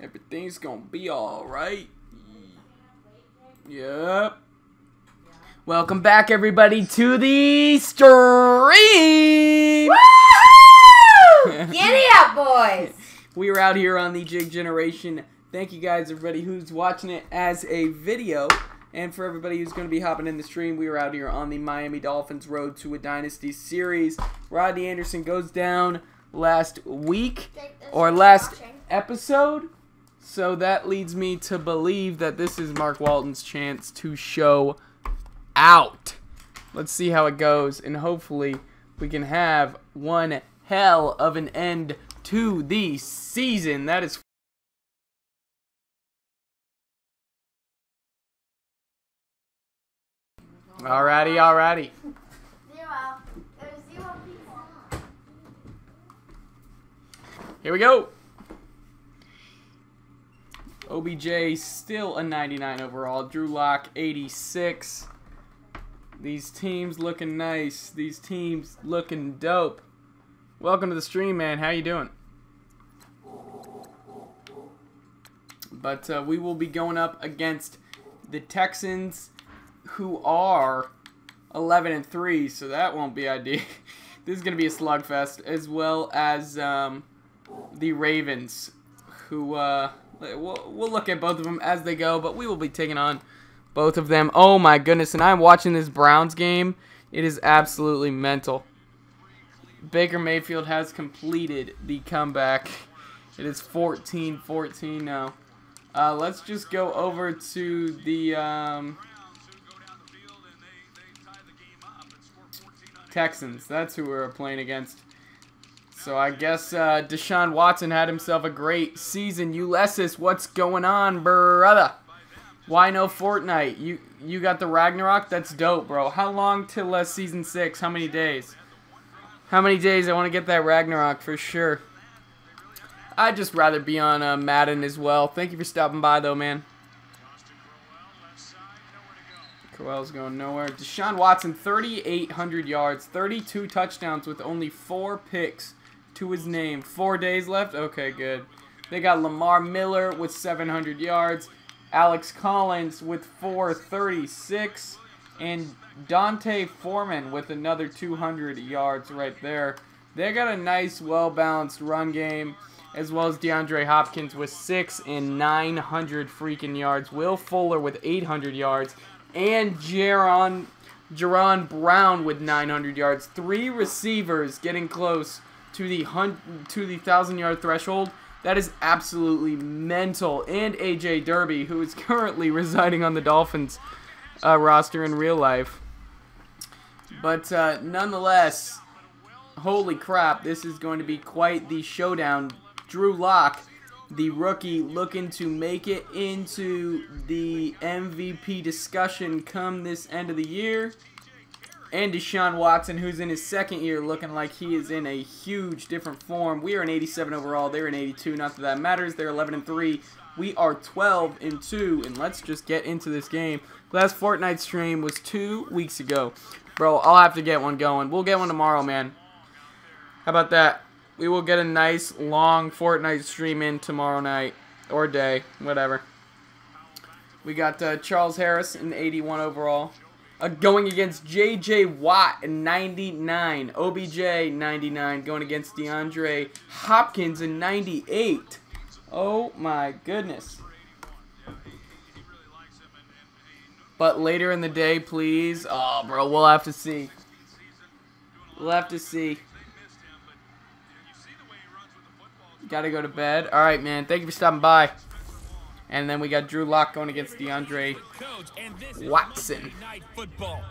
Everything's gonna be alright. Yep. Welcome back, everybody, to the stream! Woo! Giddy up, boys! We are out here on the Jig Generation. Thank you guys, everybody who's watching it as a video. And for everybody who's going to be hopping in the stream, we are out here on the Miami Dolphins Road to a Dynasty series. Rodney Anderson goes down last week, or last episode. So that leads me to believe that this is Mark Walton's chance to show out. Let's see how it goes, and hopefully we can have one hell of an end to the season. That is alrighty. Here we go. OBJ still a 99 overall. Drew Lock 86. These teams looking nice. These teams looking dope. Welcome to the stream, man. How you doing? But we will be going up against the Texans, who are 11-3, so that won't be ideal. This is going to be a slugfest, as well as the Ravens, who we'll look at both of them as they go, but we will be taking on both of them. Oh my goodness, and I'm watching this Browns game. It is absolutely mental. Baker Mayfield has completed the comeback. It is 14-14 now. Let's just go over to the Texans. That's who we're playing against. So I guess Deshaun Watson had himself a great season. Ulysses, what's going on, brother? Why no Fortnite? You got the Ragnarok? That's dope, bro. How long till season 6? How many days? How many days? I want to get that Ragnarok for sure. I'd just rather be on Madden as well. Thank you for stopping by, though, man. Crowell's going nowhere. Deshaun Watson, 3,800 yards, 32 touchdowns with only 4 picks to his name. 4 days left? Okay, good. They got Lamar Miller with 700 yards, Alex Collins with 436, and Dante Foreman with another 200 yards right there. They got a nice, well-balanced run game, as well as DeAndre Hopkins with 600 and 900 freaking yards. Will Fuller with 800 yards. And Jaron Brown with 900 yards. 3 receivers getting close to the 1,000-yard threshold. That is absolutely mental. And AJ Derby, who is currently residing on the Dolphins roster in real life. But nonetheless, holy crap, this is going to be quite the showdown. Drew Lock, the rookie, looking to make it into the MVP discussion come this end of the year. And Deshaun Watson, who's in his 2nd year, looking like he is in a huge different form. We are an 87 overall. They're an 82. Not that that matters. They're 11-3. We are 12-2. And let's just get into this game. Last Fortnite stream was 2 weeks ago. Bro, I'll have to get one going. We'll get one tomorrow, man. How about that? We will get a nice, long Fortnite stream in tomorrow night. Or day. Whatever. We got Charles Harris, an 81 overall. Going against J.J. Watt, a 99. OBJ, 99. Going against DeAndre Hopkins, a 98. Oh, my goodness. But later in the day, please. Oh, bro, we'll have to see. We'll have to see. Gotta go to bed. Alright, man. Thank you for stopping by. And then we got Drew Lock going against DeAndre Watson.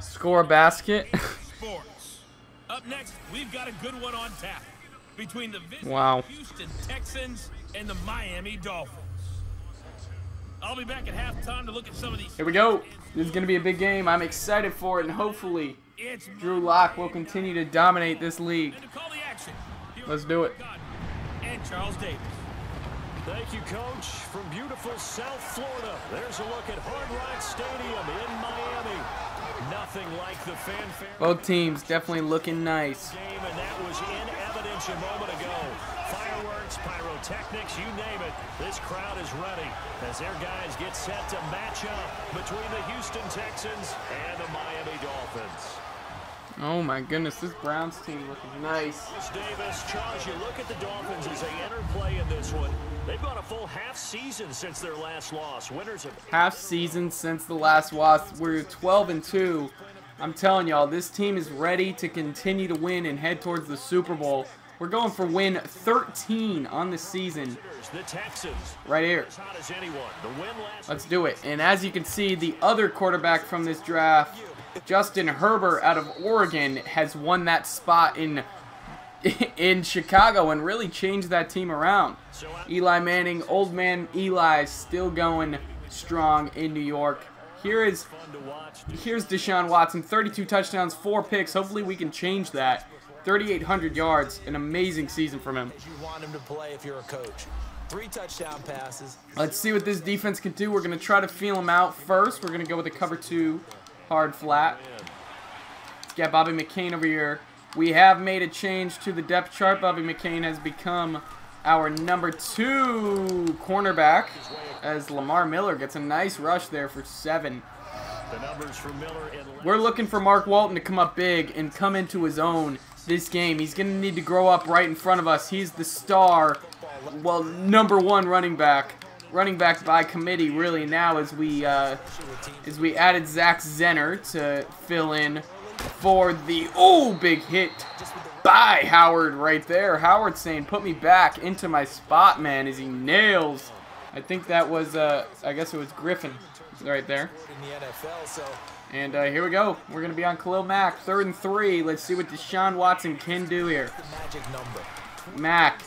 Score a basket. Up next, we've got a good one on tap between the Houston Texans and the Miami Dolphins. I'll be back at halftime to look at some of these. Here we go. This is going to be a big game. I'm excited for it, and hopefully Drew Lock will continue to dominate this league. Let's do it. And Charles Davis. Thank you, Coach. From beautiful South Florida, there's a look at Hard Rock Stadium in Miami. Nothing like the fanfare. Both teams definitely looking nice. And that was in evidence mentioned a moment ago, fireworks, pyrotechnics, you name it, this crowd is ready as their guys get set to match up between the Houston Texans and the Miami Dolphins. Oh my goodness, this Browns team looking nice. Davis, Charles, you look at the Dolphins as they enter play in this one. They've gone a full half season since their last loss. Winners have half season since the last loss. We're 12-2. I'm telling y'all, this team is ready to continue to win and head towards the Super Bowl. We're going for win 13 on the season. The Texans right here. Let's do it. And as you can see, the other quarterback from this draft, Justin Herbert out of Oregon, has won that spot in Chicago and really changed that team around. Eli Manning, old man Eli, still going strong in New York. Here's Deshaun Watson, 32 touchdowns, 4 picks. Hopefully we can change that. 3,800 yards, an amazing season from him. You want him to play if you're a coach. 3 touchdown passes. Let's see what this defense can do. We're going to try to feel him out first. We're going to go with a cover 2. Hard flat. Let's get Bobby McCain over here. We have made a change to the depth chart. Bobby McCain has become our number 2 cornerback as Lamar Miller gets a nice rush there for 7. We're looking for Mark Walton to come up big and come into his own this game. He's going to need to grow up right in front of us. He's the star, well, number 1 running back. Running back by committee, really, now as we added Zach Zenner to fill in for the big hit by Howard right there. Howard saying, "Put me back into my spot, man," as he nails. I think that was I guess it was Griffin right there. And here we go. We're gonna be on Khalil Mack, 3rd and 3. Let's see what Deshaun Watson can do here. Mack.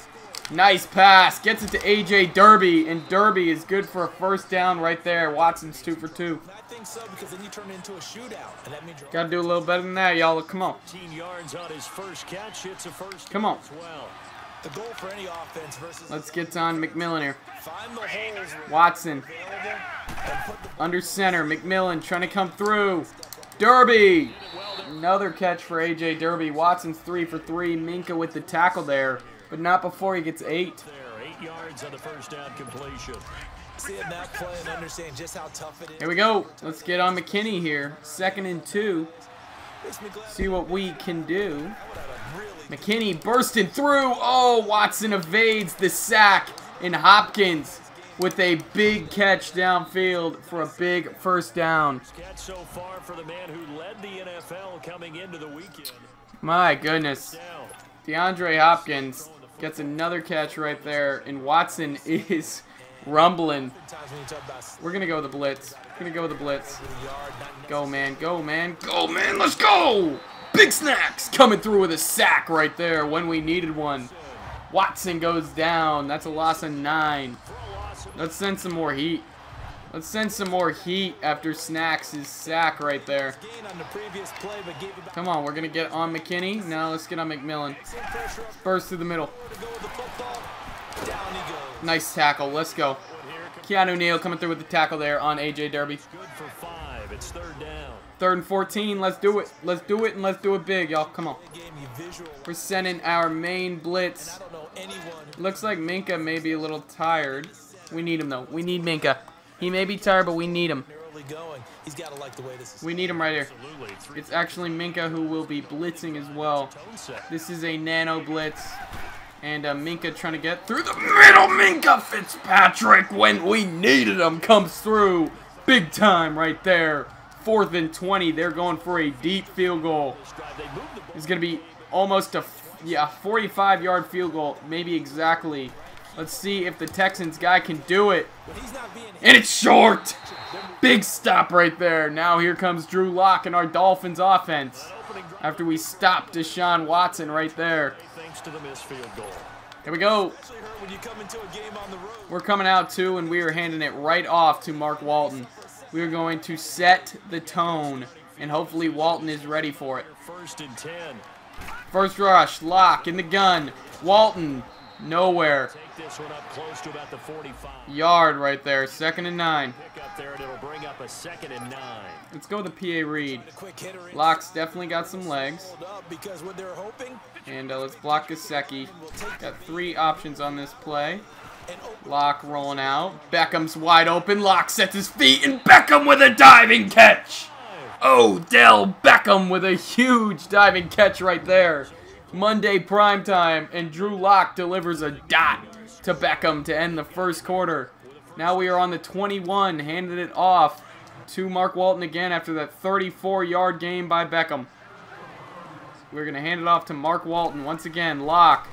Nice pass. Gets it to A.J. Derby, and Derby is good for a first down right there. Watson's 2 for 2. I think so, because then you turn into a shootout. Gotta do a little better than that, y'all. Come on. Come on. The goal for any offense versus let's get on McMillan here. Watson. Under center. McMillan trying to come through. Derby. Another catch for A.J. Derby. Watson's 3 for 3. Minka with the tackle there. But not before he gets 8. 8 yards on the first down completion. See it now play and understand just how tough it is. Here we go. Let's get on McKinney here. 2nd and 2. See what we can do. McKinney bursting through. Oh, Watson evades the sack. And Hopkins with a big catch downfield for a big first down. So far for the man who led the NFL coming into the weekend. My goodness. DeAndre Hopkins gets another catch right there, and Watson is rumbling. We're going to go with the blitz. Go, man. Go, man. Go, man. Let's go. Big Snacks coming through with a sack right there when we needed one. Watson goes down. That's a loss of 9. Let's send some more heat. After Snacks' sack right there. Come on, we're going to get on McKinney. Now let's get on McMillan. Burst through the middle. Nice tackle. Let's go. Keanu Neal coming through with the tackle there on A.J. Derby. 3rd and 14. Let's do it. And let's do it big, y'all. Come on. We're sending our main blitz. Looks like Minka may be a little tired. We need him, though. We need Minka. He may be tired, but we need him. We need him right here. It's actually Minka who will be blitzing as well. This is a nano blitz. And Minka trying to get through the middle. Minka Fitzpatrick, when we needed him, comes through. Big time right there. 4th and 20. They're going for a deep field goal. It's going to be almost a 45-yard field goal. Maybe exactly. Let's see if the Texans guy can do it. And it's short. Big stop right there. Now here comes Drew Lock and our Dolphins offense. After we stopped Deshaun Watson right there. Here we go. We're coming out too, and we are handing it right off to Mark Walton. We are going to set the tone, and hopefully Walton is ready for it. 1st and 10. First rush. Lock in the gun. Walton Nowhere. Take this one up close to about the 45. Yard right there. 2nd and 9. Pick up there, and it'll bring up a 2nd and 9. Let's go with the PA read. Locke's definitely got some legs. And let's block Jakechaykin. Got 3 options on this play. Locke rolling out. Beckham's wide open. Locke sets his feet, and Beckham with a diving catch. Odell Beckham with a huge diving catch right there. Monday primetime, and Drew Lock delivers a dot to Beckham to end the first quarter. Now we are on the 21, handed it off to Mark Walton again after that 34-yard game by Beckham. We're going to hand it off to Mark Walton once again. Lock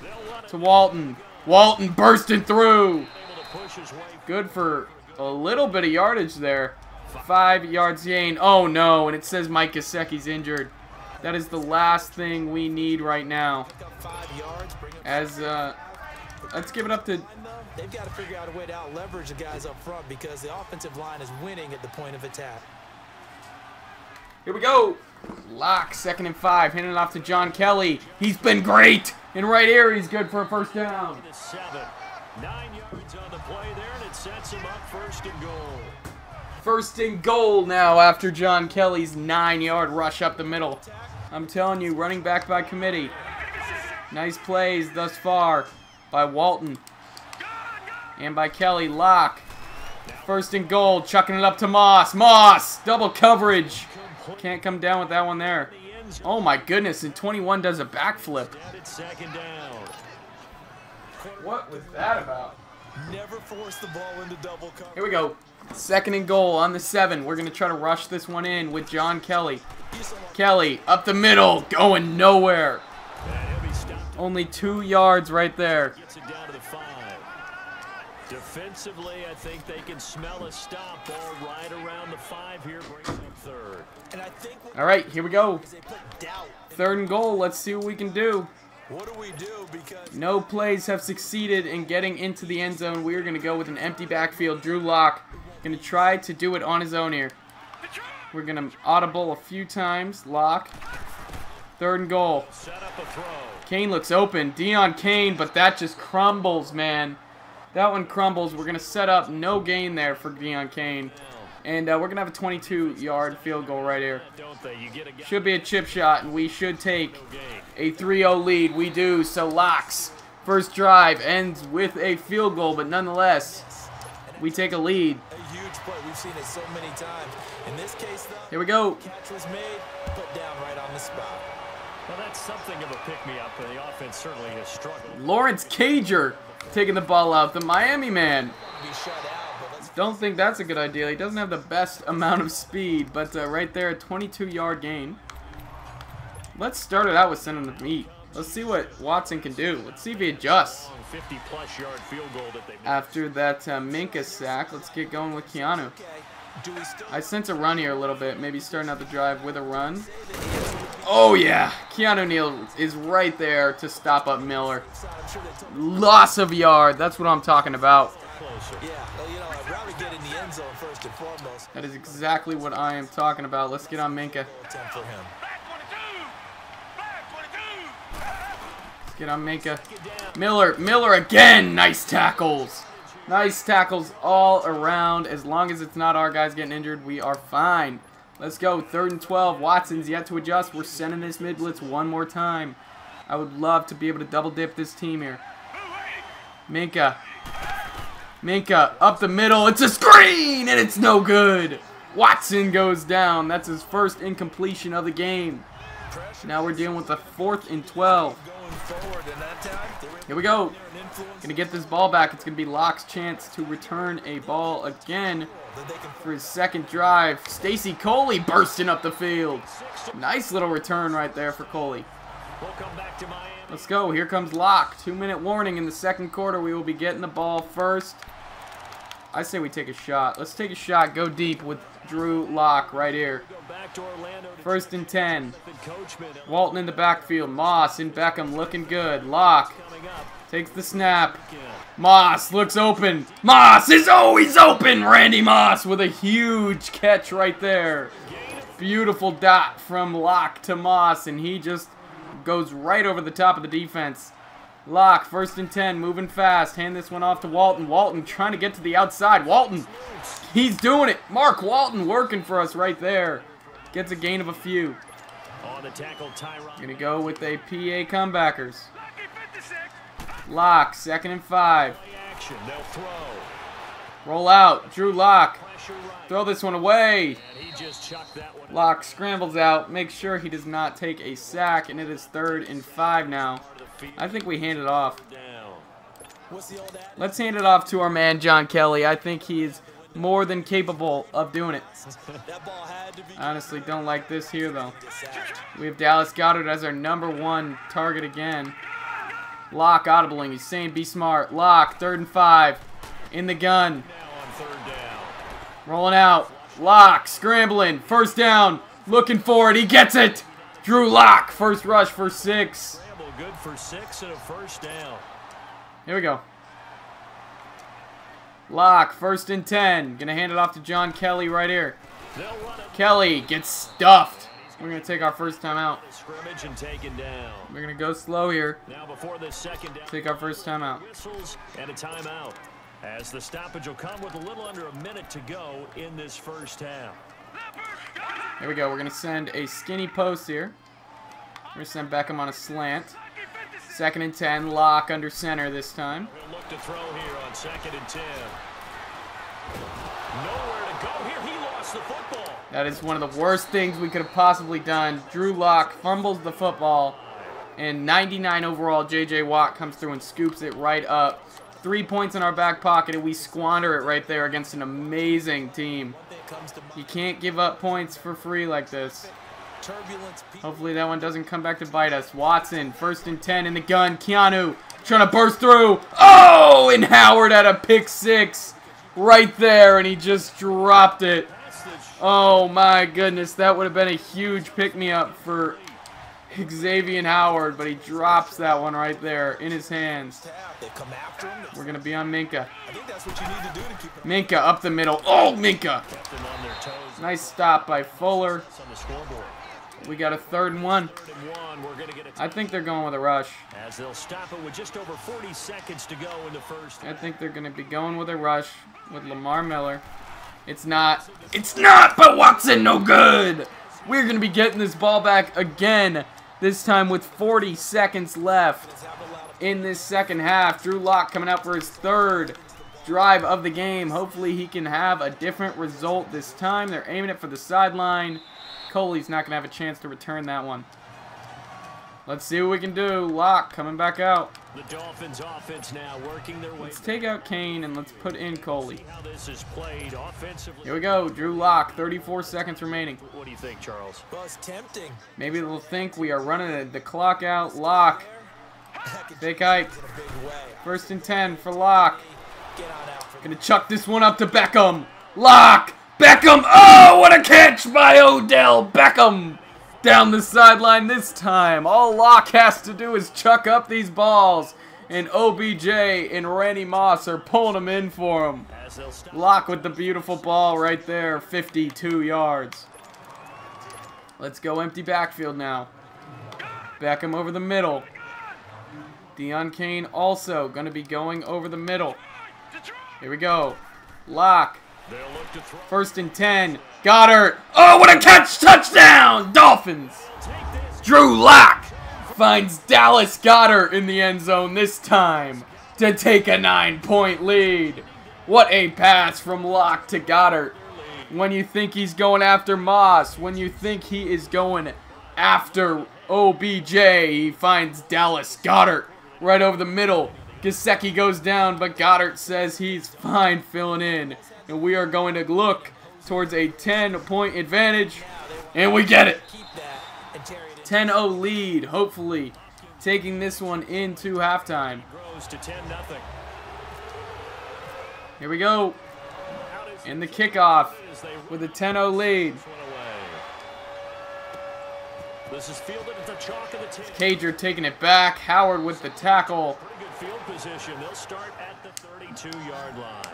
to Walton. Walton bursting through. Good for a little bit of yardage there. 5 yards gain. Oh no, and it says Mike Gesicki's injured. That is the last thing we need right now. As let's give it up to. They've got to figure out a way to out leverage the guys up front because the offensive line is winning at the point of attack. Here we go. Lock, 2nd and 5, handing it off to John Kelly. He's been great. And right here, he's good for a first down. 9 yards on the play there, and it sets him up 1st and goal. 1st and goal now after John Kelly's 9-yard rush up the middle. I'm telling you, running back by committee. Nice plays thus far by Walton. And by Kelly. Lock. 1st and goal, chucking it up to Moss. Moss, double coverage. Can't come down with that one there. Oh my goodness, and 21 does a backflip. What was that about? Never force the ball into double coverage. Here we go. 2nd and goal on the 7. We're going to try to rush this one in with John Kelly. Kelly up the middle, going nowhere. Only 2 yards right there. Gets it down to the 5. Defensively, I think they can smell a stop ball right around the 5 here, brings up 3rd. All right, here we go. 3rd and goal. Let's see what we can do. What do we do? Because no plays have succeeded in getting into the end zone. We are going to go with an empty backfield. Drew Lock going to try to do it on his own here. We're going to audible a few times. Lock. 3rd and goal. Kane looks open. Deion Kane, but that just crumbles, man. That one crumbles. We're going to set up no gain there for Deion Kane. And we're going to have a 22-yard field goal right here. Should be a chip shot, and we should take a 3-0 lead. We do. So Lock's first drive ends with a field goal, but nonetheless, we take a lead. a huge play. We've seen it so many times. In this case, though, here we go. Catch was made, put down right on the spot. Well, that's something of a pick-me-up, but the offense certainly has struggled. Lawrence Cager taking the ball out, the Miami man. Don't think that's a good idea. He doesn't have the best amount of speed, but right there, a 22-yard gain. Let's start it out with sending the meat. Let's see what Watson can do. Let's see if he adjusts. 50-plus yard field goal that they after that Minka sack, let's get going with Keanu. I sense a run here a little bit. Maybe starting out the drive with a run. Oh, yeah. Keanu Neal is right there to stop up Miller. Loss of yard. That's what I'm talking about. That is exactly what I am talking about. Let's get on Minka. Let's get on Minka. Miller again. Nice tackles. Nice tackles all around. As long as it's not our guys getting injured, we are fine. Let's go. 3rd and 12. Watson's yet to adjust. We're sending this mid-blitz one more time. I would love to be able to double-dip this team here. Minka. Minka up the middle. It's a screen, and it's no good. Watson goes down. That's his first incompletion of the game. Now we're dealing with the 4th and 12. Here we go. Gonna get this ball back. It's gonna be Locke's chance to return a ball again for his second drive. Stacy Coley bursting up the field. Nice little return right there for Coley. Let's go. Here comes Locke. 2-minute warning in the second quarter. We will be getting the ball first. I say we take a shot. Let's take a shot. Go deep with Drew Lock right here. 1st and 10. Walton in the backfield. Moss and Beckham looking good. Lock takes the snap. Moss looks open. Moss is always open. Randy Moss with a huge catch right there. Beautiful dot from Lock to Moss, and he just goes right over the top of the defense. Lock, 1st and 10, moving fast. Hand this one off to Walton. Walton trying to get to the outside. Walton, he's doing it. Mark Walton working for us right there. Gets a gain of a few. Gonna go with a PA comebackers. Lock, 2nd and 5. Roll out, Drew Lock. Throw this one away. Lock scrambles out, makes sure he does not take a sack, and it is 3rd and 5 now. I think we hand it off. Let's hand it off to our man John Kelly. I think he is more than capable of doing it. I honestly don't like this here, though. We have Dallas Goedert as our #1 target again. Lock audibling. He's saying be smart. Lock, 3rd and 5. In the gun. Rolling out. Lock, scrambling. 1st down. Looking for it. He gets it. Drew Lock, 1st rush for 6. Good for 6 and a 1st down. Here we go. Lock, 1st and 10. Gonna hand it off to John Kelly right here. Kelly gets stuffed. We're gonna take our 1st time out. Scrimmage and taken down. We're gonna go slow here. Now before this 2nd down, take our 1st time out. Whistles and a timeout. As the stoppage will come with a little under a minute to go in this 1st half. Here we go. We're gonna send a skinny post here. We're gonna send Beckham on a slant. 2nd and 10. Lock under center this time. We'll look to throw here on 2nd and 10. Nowhere to go here. He lost the football. That is one of the worst things we could have possibly done. Drew Lock fumbles the football, and 99 overall J.J. Watt comes through and scoops it right up. 3 points in our back pocket, and we squander it right there against an amazing team. You can't give up points for free like this. Hopefully that one doesn't come back to bite us. Watson, 1st and 10 in the gun. Keanu trying to burst through. Oh, and Howard had a pick 6 right there, and he just dropped it. Oh my goodness, that would have been a huge pick-me-up for Xavier Howard, but he drops that one right there in his hands. We're going to be on Minka. Minka up the middle. Oh, Minka! Nice stop by Fuller. We got a 3rd and 1. I think they're going with a rush. As they'll stop it with just over 40 seconds to go in the 1st. I think they're going to be going with a rush with Lamar Miller. It's not. It's not, but Watson, no good. We're going to be getting this ball back again, this time with 40 seconds left in this 2nd half. Drew Lock coming out for his 3rd drive of the game. Hopefully he can have a different result this time. They're aiming it for the sideline. Coley's not going to have a chance to return that one. Let's see what we can do. Lock coming back out. The Dolphins offense now working their way. Let's take out Kane and let's put in Coley. How this is played offensively. Here we go. Drew Lock, 34 seconds remaining. What do you think, Charles? Well, it's tempting. Maybe they'll think we are running the clock out. Lock. Fake hike. 1st and 10 for Lock. Gonna chuck this one up to Beckham. Lock. Beckham. Oh, what a catch by Odell Beckham. Down the sideline this time. All Lock has to do is chuck up these balls, and OBJ and Randy Moss are pulling them in for him. Lock with the beautiful ball right there, 52 yards. Let's go empty backfield now. Beckham over the middle. Deion Kane also going to be going over the middle. Here we go. Lock. 1st and 10. Goddard. Oh, what a catch! Touchdown! Dolphins. Drew Lock finds Dallas Goedert in the end zone this time to take a 9-point lead. What a pass from Lock to Goddard. When you think he's going after Moss, when you think he is going after OBJ, he finds Dallas Goedert right over the middle. Gesicki goes down, but Goddard says he's fine filling in. And we are going to look towards a 10-point advantage. And we get it. 10-0 lead, hopefully. Taking this one into halftime. Here we go. And the kickoff with a 10-0 lead. Cager taking it back. Howard with the tackle. Pretty good field position. They'll start at the 32-yard line.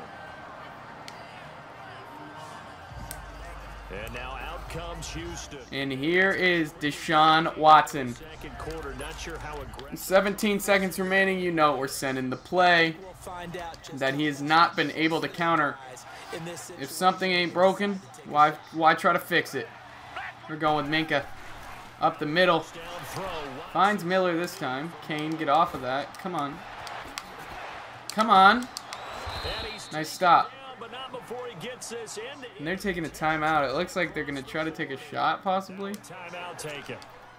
And now out comes Houston. And here is Deshaun Watson. 17 seconds remaining. You know we're sending the play that he has not been able to counter. If something ain't broken, why try to fix it? We're going with Minka. Up the middle. Finds Miller this time. Kane, get off of that. Come on. Come on. Nice stop. And they're taking a timeout. It looks like they're going to try to take a shot, possibly.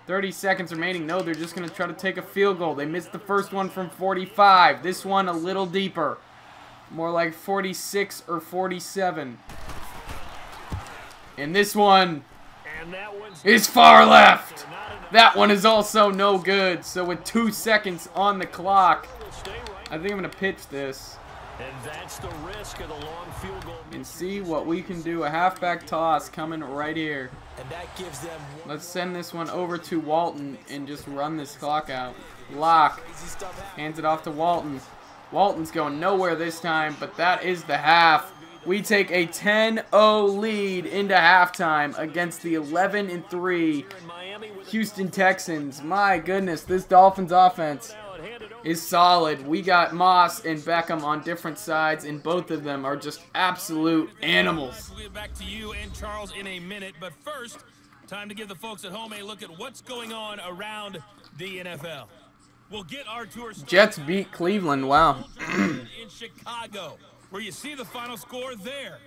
30 seconds remaining. No, they're just going to try to take a field goal. They missed the first one from 45. This one a little deeper. More like 46 or 47. And this one is far left. That one is also no good. So with 2 seconds on the clock, I think I'm going to pitch this. And that's the risk of the long field goal. And see what we can do. A halfback toss coming right here. And that gives them. Let's send this one over to Walton and just run this clock out. Lock. Hands it off to Walton. Walton's going nowhere this time, but that is the half. We take a 10-0 lead into halftime against the 11-3 Houston Texans. My goodness, this Dolphins offense is solid. We got Moss and Beckham on different sides, and both of them are just absolute animals. We'll get back to you and Charles in a minute, but first, time to give the folks at home a look at what's going on around the NFL. We'll get our tour started. Jets beat Cleveland. Wow. In Chicago, where you see the final score there.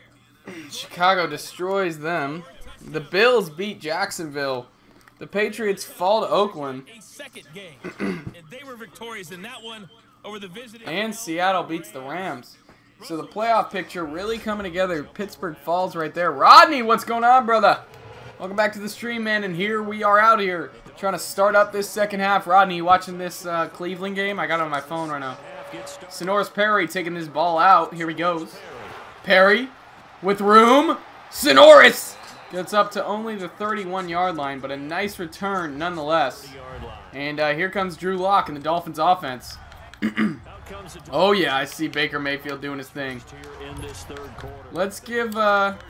Chicago destroys them. The Bills beat Jacksonville. The Patriots fall to Oakland. A second game, and they were victorious in that one over the visiting. And Seattle beats the Rams. So the playoff picture really coming together. Pittsburgh falls right there. Rodney, what's going on, brother? Welcome back to the stream, man. And here we are out here trying to start up this second half. Rodney, you watching this Cleveland game? I got it on my phone right now. Sonoris Perry taking this ball out. Here he goes. Perry with room. Sonoris gets up to only the 31-yard line, but a nice return nonetheless. And here comes Drew Lock in the Dolphins offense. Oh yeah, I see Baker Mayfield doing his thing. Let's give Zach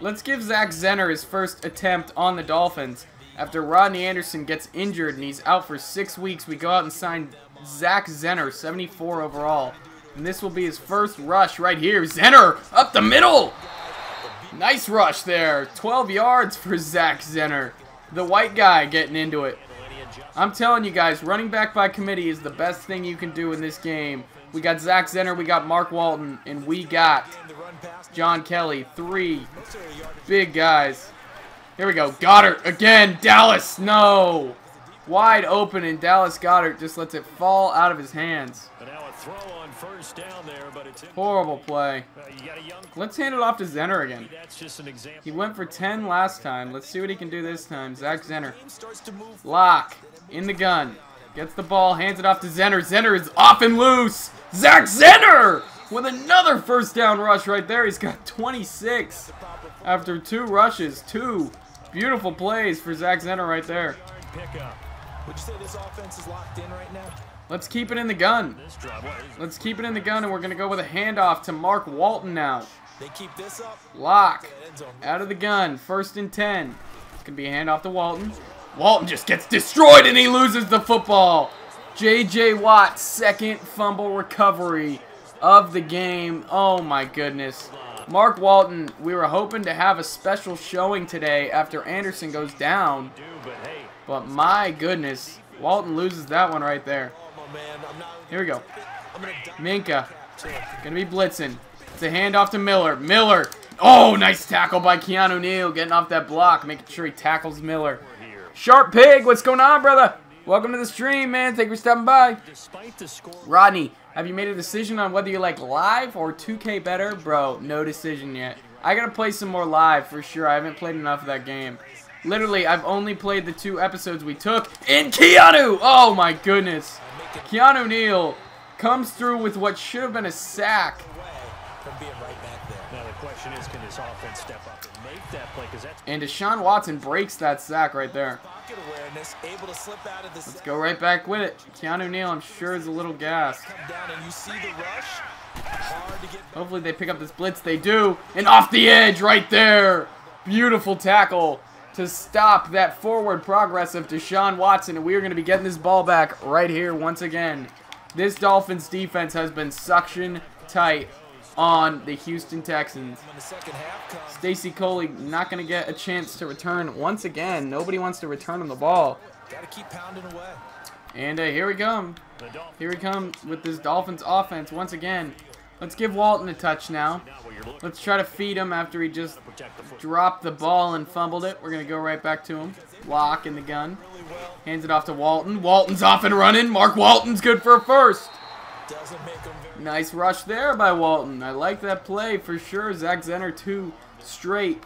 Zenner his first attempt on the Dolphins. After Rodney Anderson gets injured and he's out for 6 weeks, we go out and sign Zach Zenner, 74 overall. And this will be his first rush right here. Zenner up the middle. Nice rush there. 12 yards for Zach Zenner. The white guy getting into it. I'm telling you guys, running back by committee is the best thing you can do in this game. We got Zach Zenner, we got Mark Walton, and we got John Kelly. 3 big guys. Here we go. Goddard again. Dallas. No. Wide open, and Dallas Goddard just lets it fall out of his hands. Horrible play. Let's hand it off to Zenner again. He went for 10 last time. Let's see what he can do this time. Zach Zenner. Lock. In the gun. Gets the ball. Hands it off to Zenner. Zenner is off and loose. Zach Zenner with another first down rush right there. He's got 26 after 2 rushes. 2 beautiful plays for Zach Zenner right there. Would you say this offense is locked in right now? Let's keep it in the gun. Let's keep it in the gun, and we're going to go with a handoff to Mark Walton now. They keep this up. Lock. Out of the gun. 1st and 10. It's going to be a handoff to Walton. Walton just gets destroyed, and he loses the football. J.J. Watt's second fumble recovery of the game. Oh, my goodness. Mark Walton, we were hoping to have a special showing today after Anderson goes down. But my goodness, Walton loses that one right there. Here we go. Minka. Gonna be blitzing. It's a handoff to Miller. Miller. Oh, nice tackle by Keanu Neal. Getting off that block. Making sure he tackles Miller. Sharp Pig, what's going on, brother? Welcome to the stream, man. Thank you for stopping by. Rodney, have you made a decision on whether you like live or 2K better? Bro, no decision yet. I gotta play some more live for sure. I haven't played enough of that game. Literally, I've only played the 2 episodes we took. And Keanu! Oh my goodness. Keanu Neal comes through with what should have been a sack. Now the question is, can this offense step up and make that play? And Deshaun Watson breaks that sack right there. Let's go right back with it. Keanu Neal, I'm sure, is a little gassed. Hopefully they pick up this blitz. They do. And off the edge right there. Beautiful tackle to stop that forward progress of Deshaun Watson. And we are going to be getting this ball back right here once again. This Dolphins defense has been suction tight on the Houston Texans. Stacy Coley not going to get a chance to return once again. Nobody wants to return him the ball. Gotta keep pounding away. And here we come. Here we come with this Dolphins offense once again. Let's give Walton a touch now. Let's try to feed him after he just dropped the ball and fumbled it. We're going to go right back to him. Lock in the gun. Hands it off to Walton. Walton's off and running. Mark Walton's good for a first. Nice rush there by Walton. I like that play for sure. Zach Zenner 2 straight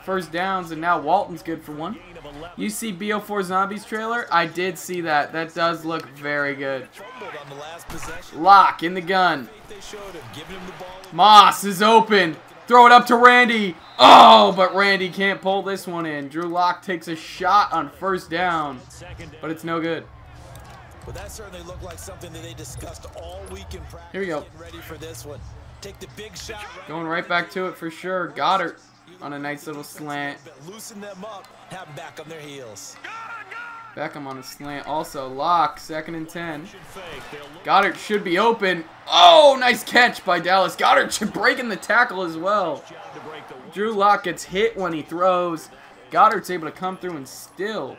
first downs, and now Walton's good for 1. You see BO4 Zombies trailer? I did see that. That does look very good. Lock in the gun. Moss is open. Throw it up to Randy. Oh, but Randy can't pull this one in. Drew Lock takes a shot on first down, but it's no good. But that certainly looked like something that they discussed all week in practice. Here we go. Ready for this one. Take the big shot. Going right back to it for sure. Goddard on a nice little slant. Loosen them up. Have them back on their heels. Beckham on a slant. Also, Lock, 2nd and 10. Goddard should be open. Oh, nice catch by Dallas. Goddard should break in the tackle as well. Drew Lock gets hit when he throws. Goddard's able to come through and still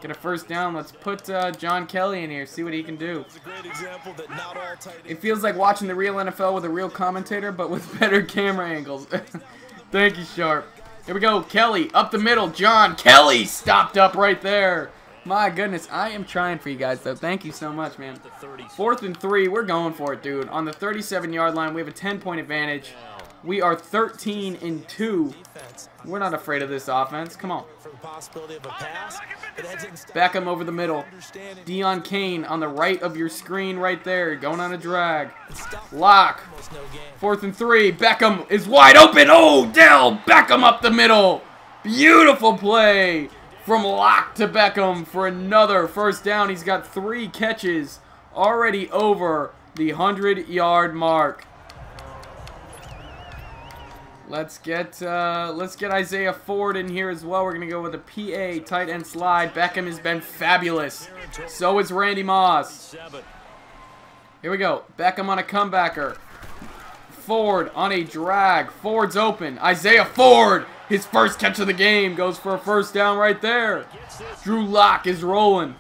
get a first down. Let's put John Kelly in here, see what he can do. It feels like watching the real NFL with a real commentator, but with better camera angles. Thank you, Sharp. Here we go. Kelly up the middle. John Kelly stopped up right there. My goodness, I am trying for you guys, though. Thank you so much, man. 4th and 3. We're going for it, dude. On the 37-yard line, we have a 10-point advantage. We are 13 and 2. We're not afraid of this offense. Come on. Beckham over the middle. Deion Kane on the right of your screen right there. Going on a drag. Lock. 4th and 3. Beckham is wide open. Oh, Dell. Beckham up the middle. Beautiful play from Lock to Beckham for another first down. He's got 3 catches already over the 100-yard mark. Let's get Isaiah Ford in here as well. We're going to go with a PA tight end slide. Beckham has been fabulous. So is Randy Moss. Here we go. Beckham on a comebacker. Ford on a drag. Ford's open. Isaiah Ford, his first catch of the game, goes for a first down right there. Drew Lock is rolling.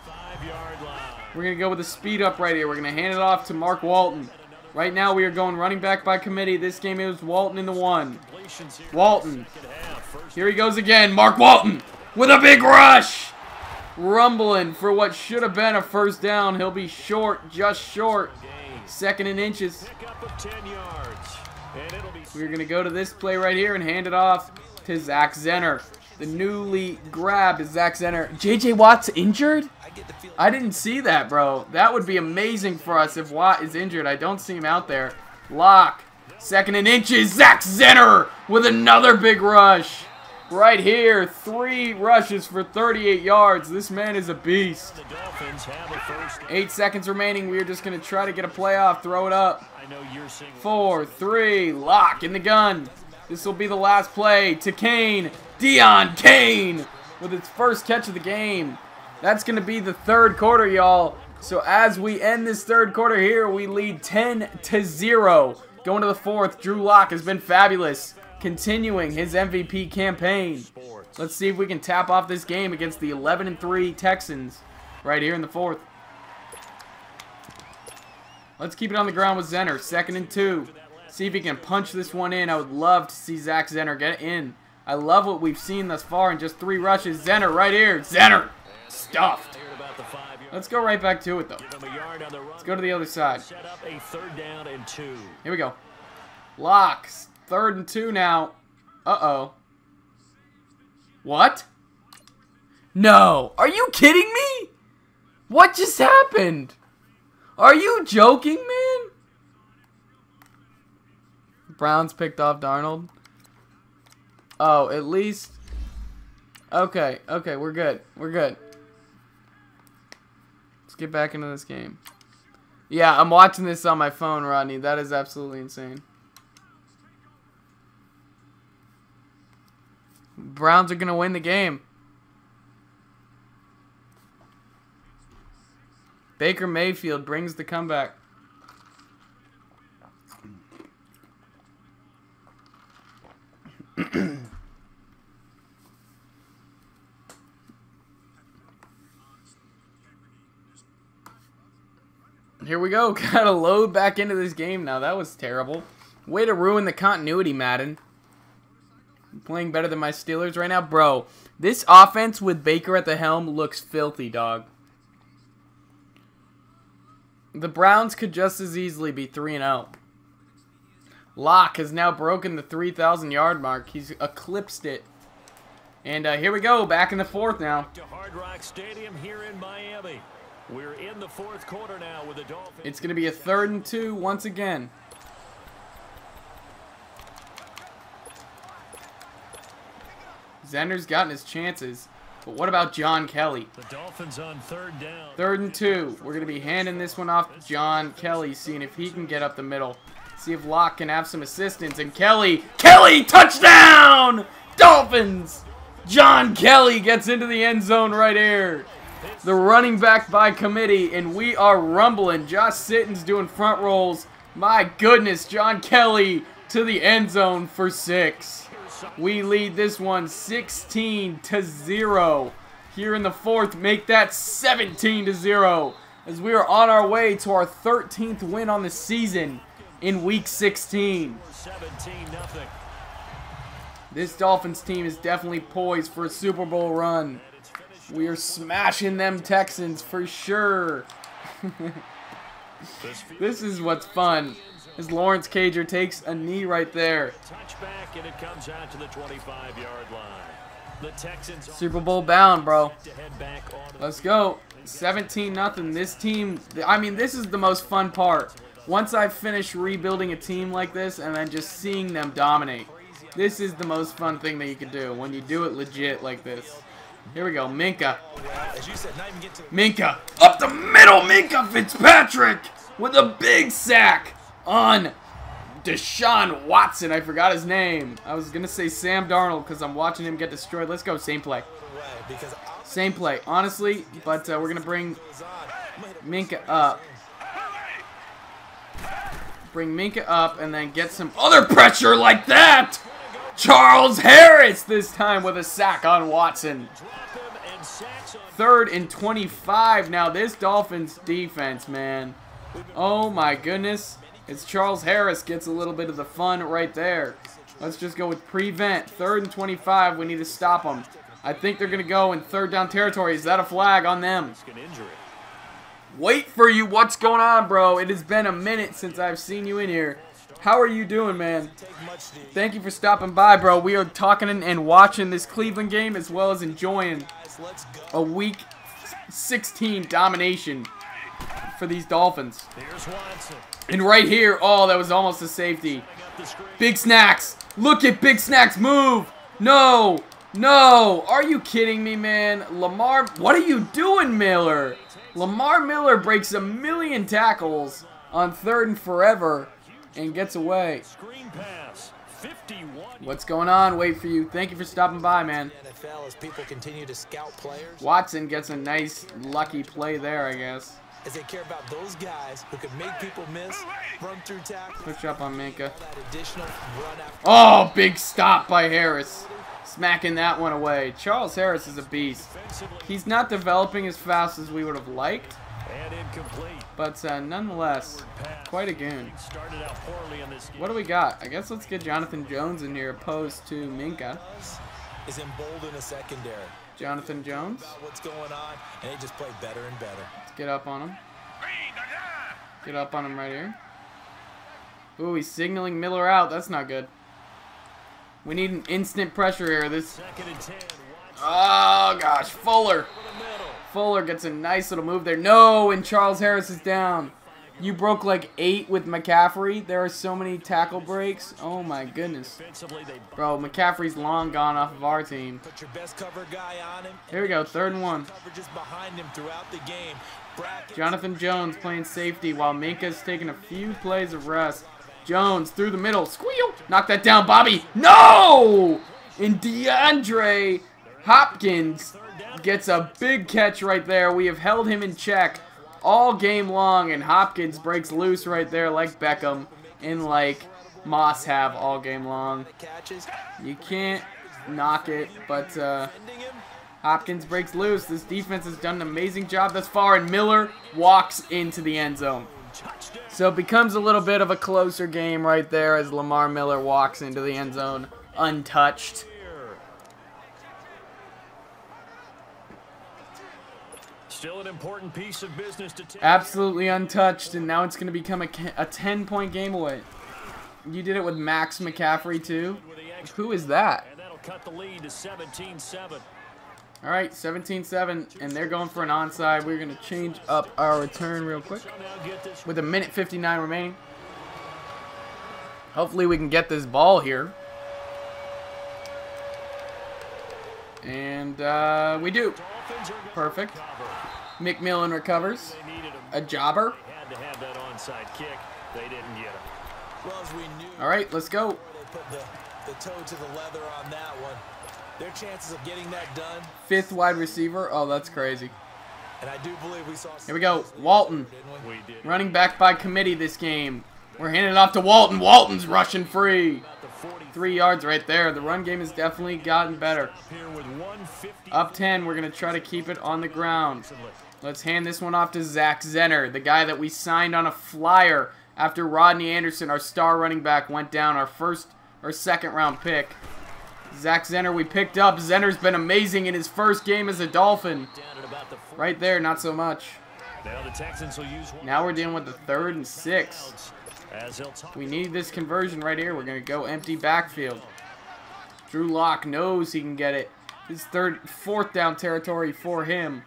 We're going to go with a speed up right here. We're going to hand it off to Mark Walton. Right now we are going running back by committee. This game is Walton in the 1. Walton. Here he goes again. Mark Walton with a big rush. Rumbling for what should have been a first down. He'll be short, just short. 2nd and inches. We're going to go to this play right here and hand it off to Zach Zenner. The newly grabbed Zach Zenner. J.J. Watt's injured? I didn't see that, bro. That would be amazing for us if Watt is injured. I don't see him out there. Lock. 2nd and inches. Zach Zenner with another big rush. Right here. 3 rushes for 38 yards. This man is a beast. 8 seconds remaining. We're just going to try to get a playoff. Throw it up. 4, 3. Lock in the gun. This will be the last play to Kane. Deion Kane with its first catch of the game. That's going to be the 3rd quarter, y'all. So as we end this 3rd quarter here, we lead 10-0. Going to the 4th, Drew Lock has been fabulous, continuing his MVP campaign. Let's see if we can tap off this game against the 11-3 Texans right here in the 4th. Let's keep it on the ground with Zenner. 2nd and 2. See if he can punch this one in. I would love to see Zach Zenner get it in. I love what we've seen thus far in just 3 rushes. Zenner right here. Zenner. Stuffed. Let's go right back to it, though. Let's go to the other side. Here we go. Locks. 3rd and 2 now. Uh-oh. What? No. Are you kidding me? What just happened? Are you joking, man? Browns picked off Darnold. Oh, at least... Okay, we're good. We're good. Let's get back into this game. Yeah, I'm watching this on my phone, Rodney. That is absolutely insane. Browns are going to win the game. Baker Mayfield brings the comeback. Here we go. Gotta load back into this game now. That was terrible. Way to ruin the continuity, Madden. I'm playing better than my Steelers right now. Bro, this offense with Baker at the helm looks filthy, dog. The Browns could just as easily be 3-0. Locke has now broken the 3,000-yard mark. He's eclipsed it. And here we go. Back in the fourth now. To Hard Rock Stadium here in Miami. We're in the fourth quarter now with the Dolphins. It's going to be a 3rd and 2 once again. Zender's gotten his chances. But what about John Kelly? The Dolphins on 3rd down. 3rd and 2. We're going to be handing this one off to John Kelly, seeing if he can get up the middle. See if Locke can have some assistance. And Kelly, touchdown! Dolphins! John Kelly gets into the end zone right here. The running back by committee, and we are rumbling. Josh Sitton's doing front rolls. My goodness, John Kelly to the end zone for 6. We lead this one 16-0. Here in the fourth, make that 17-0. As we are on our way to our 13th win on the season in Week 16. 17-0. This Dolphins team is definitely poised for a Super Bowl run. We are smashing them Texans for sure. This is what's fun. As Lawrence Cager takes a knee right there. Touchback, and it comes out to the 25-yard line. The Texans Super Bowl bound, bro. Let's go. 17-0. This team, I mean, this is the most fun part. Once I finish rebuilding a team like this and then just seeing them dominate. This is the most fun thing that you can do when you do it legit like this. Here we go, Minka. Minka, up the middle, Minka Fitzpatrick with a big sack on Deshaun Watson. I forgot his name. I was going to say Sam Darnold because I'm watching him get destroyed. Let's go, same play. Same play, honestly, but we're going to bring Minka up. Bring Minka up and then get some other pressure like that. Charles Harris this time with a sack on Watson. 3rd and 25. Now this Dolphins defense, man. Oh my goodness. It's Charles Harris gets a little bit of the fun right there. Let's just go with prevent. 3rd and 25. We need to stop them. I think they're going to go in 3rd down territory. Is that a flag on them? Wait for you. What's going on, bro? It has been a minute since I've seen you in here. How are you doing, man? Thank you for stopping by, bro. We are talking and watching this Cleveland game as well as enjoying a Week 16 domination for these Dolphins. And right here, oh, that was almost a safety. Big Snacks. Look at Big Snacks move. No. No. Are you kidding me, man? Lamar, what are you doing, Miller? Lamar Miller breaks 1,000,000 tackles on 3rd and forever. And gets away. What's going on? Wait for you. Thank you for stopping by, man. Watson gets a nice, lucky play there, I guess. As they care about those guys who can make people miss, run through tackles. Push up on Minka. Oh, big stop by Harris. Smacking that one away. Charles Harris is a beast. He's not developing as fast as we would have liked. But nonetheless, quite a goon. What do we got? I guess let's get Jonathan Jones in here opposed to Minka. Is emboldened a secondary. Jonathan Jones. What's going on? And they just play better and better. Let's get up on him. Get up on him right here. Ooh, he's signaling Miller out. That's not good. We need an instant pressure here. This. Oh gosh, Fuller. Fuller gets a nice little move there. No, and Charles Harris is down. You broke like 8 with McCaffrey. There are so many tackle breaks. Oh my goodness. Bro, McCaffrey's long gone off of our team. Here we go, 3rd and 1. Jonathan Jones playing safety while Minka's taking a few plays of rest. Jones through the middle. Squeal! Knock that down, Bobby. No! And DeAndre Hopkins gets a big catch right there. We have held him in check all game long, and Hopkins breaks loose right there like Beckham and like Moss have all game long. You can't knock it, but Hopkins breaks loose. This defense has done an amazing job thus far, and Miller walks into the end zone. So it becomes a little bit of a closer game right there as Lamar Miller walks into the end zone untouched. Still an important piece of business to take. Absolutely untouched, and now it's going to become a 10-point game away. You did it with Max McCaffrey too. Who is that? And that'll cut the lead to 17-7. All right, 17-7, and they're going for an onside. We're going to change up our return real quick with 1:59 remaining. Hopefully we can get this ball here. And we do. Perfect. McMillan recovers. A jobber. Had to have that onside kick. They didn't get it. Well, as we knew, All right, let's go. they put the toe to the leather on that one. Their chances of getting that done. 5th wide receiver. Oh, that's crazy. And I do believe we saw. Here we go. Walton. Didn't we? We did. Running back by committee this game. We're handing it off to Walton. Walton's rushing free. 3 yards right there. The run game has definitely gotten better. Here with 150. Up 10. We're going to try to keep it on the ground. Let's hand this one off to Zach Zenner, the guy that we signed on a flyer after Rodney Anderson, our star running back, went down, our second round pick. Zach Zenner we picked up. Zenner's been amazing in his first game as a Dolphin. Right there, not so much. Now the Texans will use one. Now we're dealing with the 3rd and 6. As he'll talk. We need this conversion right here. We're going to go empty backfield. Drew Lock knows he can get it. This is 4th down territory for him.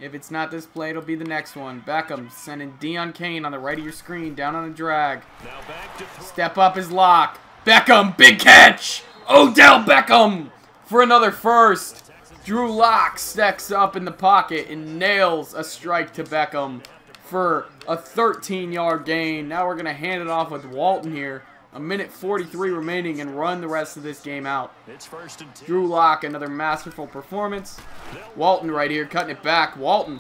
If it's not this play, it'll be the next one. Beckham sending Deion Kane on the right of your screen, down on a drag. Now back to throw. Step up his lock. Beckham, big catch! Odell Beckham for another first. Drew Lock stacks up in the pocket and nails a strike to Beckham for a 13-yard gain. Now we're going to hand it off with Walton here. 1:43 remaining and run the rest of this game out. It's 1st and 10. Drew Lock, another masterful performance. Walton right here, cutting it back. Walton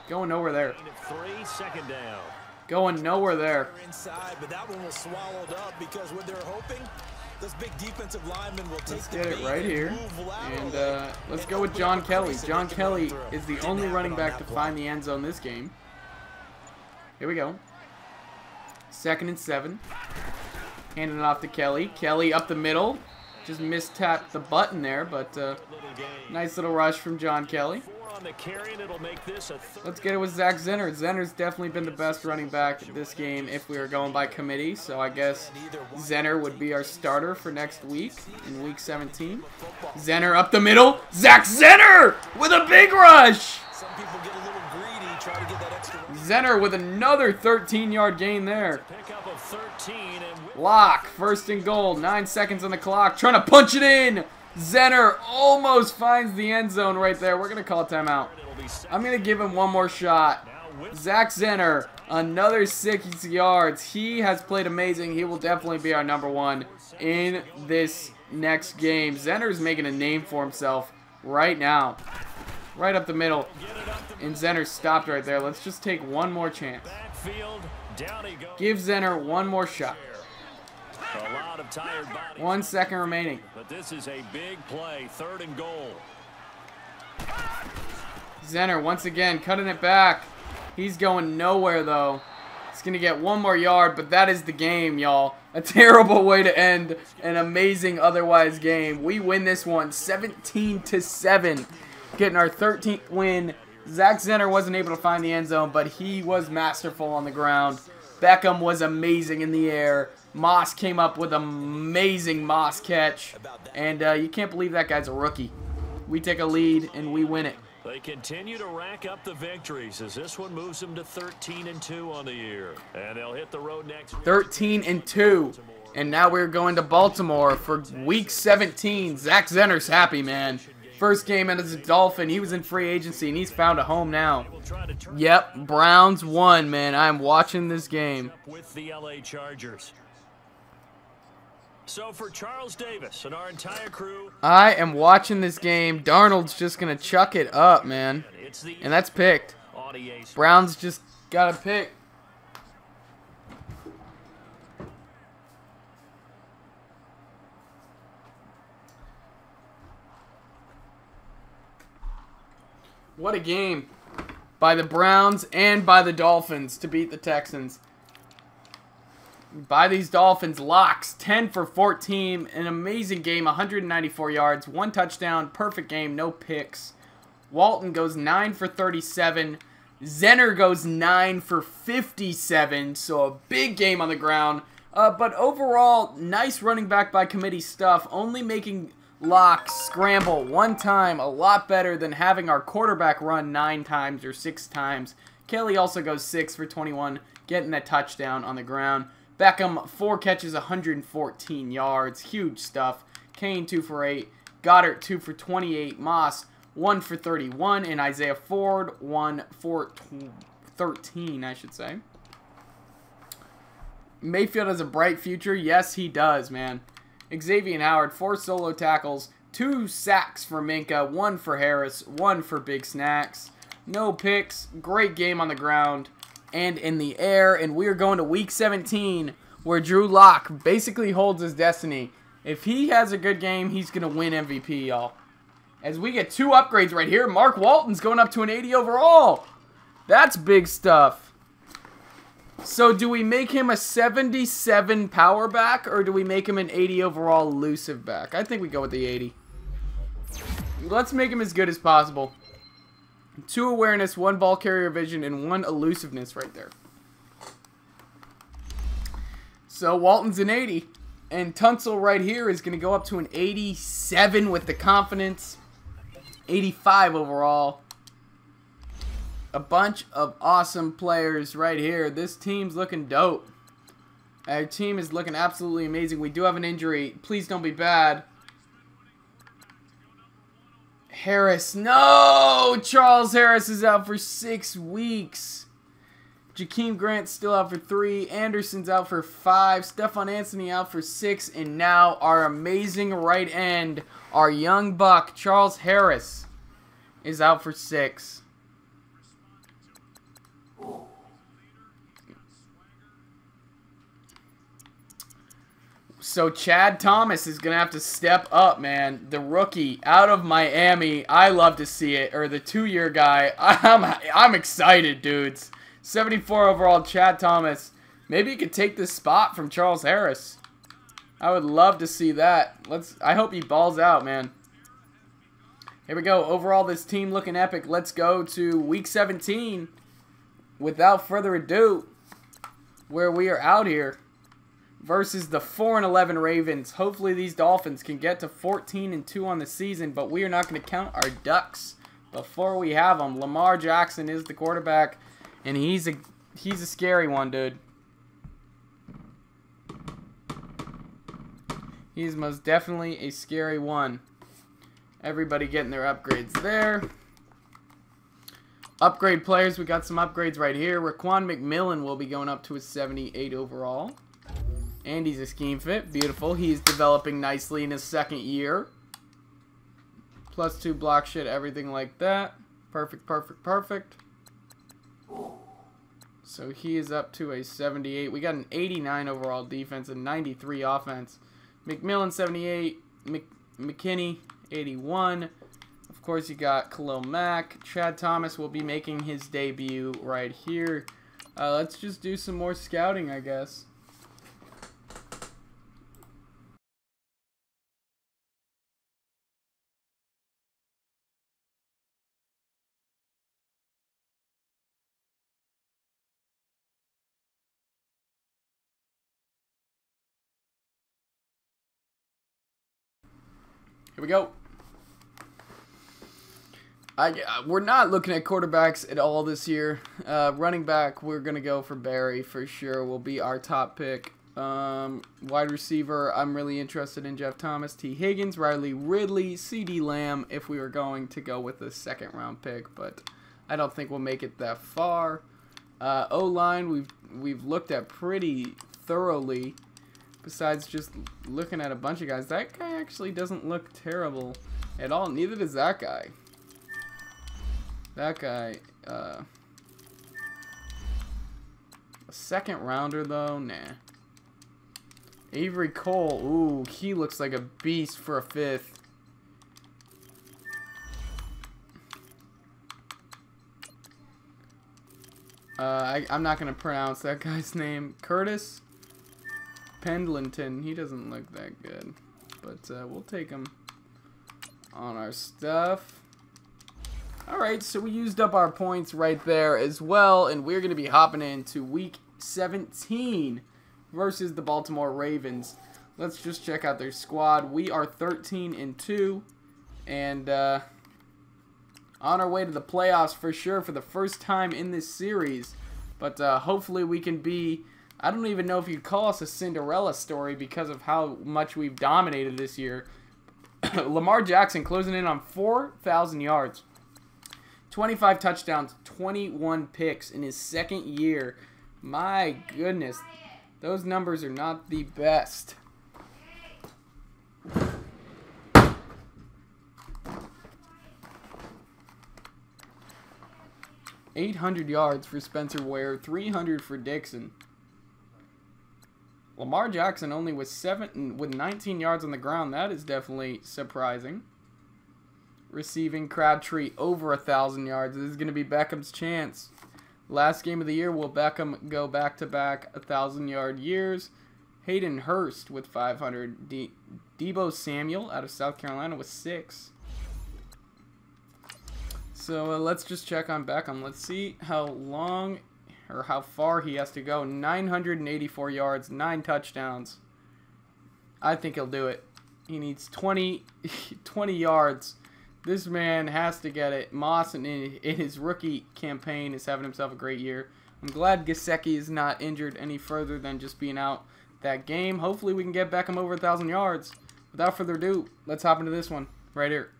going nowhere there. 3, 2nd down. Going nowhere there. Inside, but that one was swallowed up because what they're hoping, those big defensive linemen will take Let's the get it bait right and here. move laterally. And let's go with John Kelly. John Kelly is the only running back to find the end zone this game. Here we go. 2nd and 7. Handing it off to Kelly. Kelly up the middle. Just mistapped the button there, but nice little rush from John Kelly. 4 on the carry, and it'll make this a third. Let's get it with Zach Zenner. Zenner's definitely been the best running back this game if we were going by committee, so I guess Zenner would be our starter for next week in week 17. Zenner up the middle. Zach Zenner with a big rush. Some people get a little greedy, try to get that extra. Zenner with another 13-yard gain there. Pickup of 13, and Lock, 1st and goal, 9 seconds on the clock, trying to punch it in. Zenner almost finds the end zone right there. We're going to call a timeout. it'll be I'm going to give him one more shot. Zach Zenner, another 6 yards. He has played amazing. He will definitely be our #1 in this next game. Zenner's making a name for himself right now. Right up the middle. And Zenner stopped right there. Let's just take one more chance. backfield. Down he goes. Give Zenner one more shot. A lot of tired bodies. 1 second remaining. But this is a big play. 3rd and goal. Zenner once again cutting it back. He's going nowhere though. He's going to get one more yard, but that is the game, y'all. A terrible way to end an amazing otherwise game. We win this one 17-7. Getting our 13th win. Zach Zenner wasn't able to find the end zone, but he was masterful on the ground. Beckham was amazing in the air. Moss came up with an amazing Moss catch. And you can't believe that guy's a rookie. We take a lead, and we win it. They continue to rack up the victories as this one moves them to 13-2 on the year. And they'll hit the road next week. 13-2. And now we're going to Baltimore for week 17. Zach Zenner's happy, man. First game as a Dolphin. He was in free agency, and he's found a home now. Yep, Browns won, man. I'm watching this game. With the LA Chargers. So for Charles Davis and our entire crew, I am watching this game. Darnold's just going to chuck it up, man. And that's picked. Browns just got a pick. What a game by the Browns and by the Dolphins to beat the Texans. By these Dolphins, locks, 10 for 14. An amazing game, 194 yards, 1 touchdown, perfect game, no picks. Walton goes 9 for 37. Zenner goes 9 for 57, so a big game on the ground. But overall, nice running back by committee stuff, only making locks scramble 1 time, a lot better than having our quarterback run 9 times or 6 times. Kelly also goes 6 for 21, getting that touchdown on the ground. Beckham, 4 catches, 114 yards. Huge stuff. Kane, 2 for 8. Goddard, 2 for 28. Moss, 1 for 31. And Isaiah Ford, 1 for 13, I should say. Mayfield has a bright future. Yes, he does, man. Xavier Howard, 4 solo tackles. 2 sacks for Minka. 1 for Harris. 1 for Big Snacks. No picks. Great game on the ground and in the air, and we are going to week 17 where Drew Lock basically holds his destiny. If he has a good game, he's going to win MVP, y'all. As we get 2 upgrades right here, Mark Walton's going up to an 80 overall. That's big stuff. So do we make him a 77 power back, or do we make him an 80 overall elusive back? I think we go with the 80. Let's make him as good as possible. 2 awareness, 1 ball carrier vision, and 1 elusiveness right there. So Walton's an 80. And Tunsil right here is going to go up to an 87 with the confidence. 85 overall. A bunch of awesome players right here. This team's looking dope. Our team is looking absolutely amazing. We do have an injury. Please don't be bad. Harris. No! Charles Harris is out for 6 weeks. Jakeem Grant's still out for 3. Anderson's out for 5. Stephon Anthony out for 6. And now our amazing right end, our young buck, Charles Harris, is out for 6. So Chad Thomas is going to have to step up, man. The rookie out of Miami. I love to see it. Or the 2-year guy. I'm excited, dudes. 74 overall, Chad Thomas. Maybe he could take this spot from Charles Harris. I would love to see that. I hope he balls out, man. Here we go. Overall, this team looking epic. Let's go to week 17. Without further ado, where we are out here versus the 4-11 Ravens. Hopefully these Dolphins can get to 14-2 on the season, but we are not going to count our ducks before we have them. Lamar Jackson is the quarterback, and he's a scary one, dude. He's most definitely a scary one. Everybody getting their upgrades there. Upgrade players, we got some upgrades right here. Raquan McMillan will be going up to a 78 overall. And he's a scheme fit. Beautiful. He's developing nicely in his 2nd year. +2 block shit, everything like that. Perfect, perfect, perfect. So he is up to a 78. We got an 89 overall defense and 93 offense. McMillan, 78. McKinney, 81. Of course, you got Khalil Mack. Chad Thomas will be making his debut right here. Let's just do some more scouting, I guess. Here we go. We're not looking at quarterbacks at all this year. Running back, we're going to go for Barry for sure. Will be our top pick. Wide receiver, I'm really interested in Jeff Thomas, T. Higgins, Riley Ridley, C.D. Lamb if we were going to go with a 2nd round pick, but I don't think we'll make it that far. O-line, we've looked at pretty thoroughly. Besides just looking at a bunch of guys, that guy actually doesn't look terrible at all. Neither does that guy. That guy, a second rounder though, nah. Avery Cole, ooh, he looks like a beast for a 5th. I'm not gonna pronounce that guy's name. Curtis Pendleton. He doesn't look that good, but we'll take him on our stuff. Alright, so we used up our points right there as well, and we're going to be hopping into Week 17 versus the Baltimore Ravens. Let's just check out their squad. We are 13-2, and on our way to the playoffs for sure for the first time in this series. But hopefully we can be, I don't even know if you'd call us a Cinderella story because of how much we've dominated this year. Lamar Jackson closing in on 4,000 yards. 25 touchdowns, 21 picks in his second year. My goodness, those numbers are not the best. $800 yards for Spencer Ware, 300 for Dixon. Lamar Jackson only with 19 yards on the ground. That is definitely surprising. Receiving, Crabtree over 1,000 yards. This is going to be Beckham's chance. Last game of the year, will Beckham go back-to-back 1,000-yard years? Hayden Hurst with 500. Deebo Samuel out of South Carolina with 6. So let's just check on Beckham. Let's see how long or how far he has to go. 984 yards, 9 touchdowns. I think he'll do it. He needs 20 yards. This man has to get it. Moss in his rookie campaign is having himself a great year. I'm glad Jakechaykin is not injured any further than just being out that game. Hopefully we can get Beckham over 1,000 yards. Without further ado, let's hop into this one right here.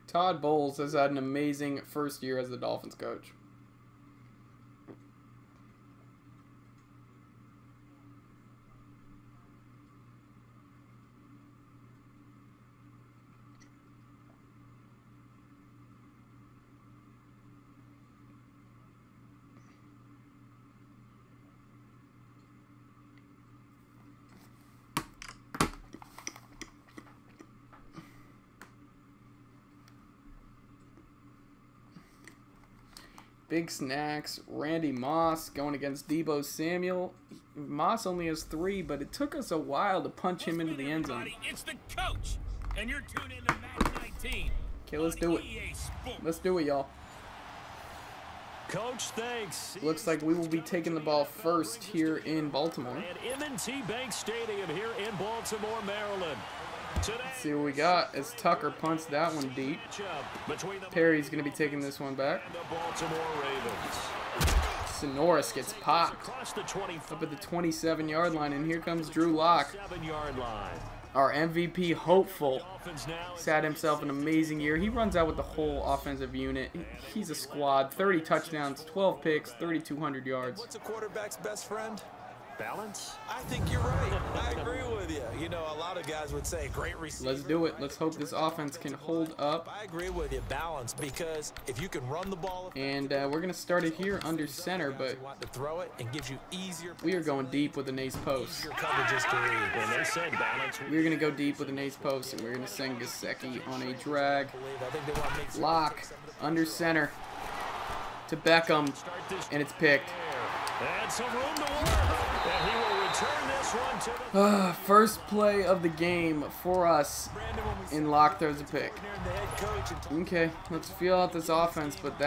Todd Bowles has had an amazing first year as the Dolphins coach. Big snacks. Randy Moss going against Deebo Samuel. Moss only has 3, but it took us a while to punch him into the end zone. It's the coach, and you're tuned into Madden 19. Okay, let's do it. Let's do it, y'all. Coach, thanks. Looks like we will be taking the ball first here in Baltimore. At M&T Bank Stadium here in Baltimore, Maryland. Let's see what we got as Tucker punts that one deep. Perry's going to be taking this one back. Sonoris gets popped up at the 27-yard line, and here comes Drew Lock. Our MVP hopeful. He's had himself an amazing year. He runs out with the whole offensive unit. He's a squad. 30 touchdowns, 12 picks, 3,200 yards. What's a quarterback's best friend? Balance? I think you're right. I agree with you. You know, a lot of guys would say great receiver. Let's do it. Let's hope this offense can hold up. I agree with you. Balance, because if you can run the ball, and we're going to start it here under center, but want to throw it and gives you easier. We are going deep with an ace post. Your coverages to read. When they said balance, we're going to go deep with an ace post, and we're going to send Jakechaykin on a drag. Lock under center to Beckham, and it's picked. And some room to work. And he will return this one to the first play of the game for us, and Lock throws a pick. Okay, let's feel out this offense, but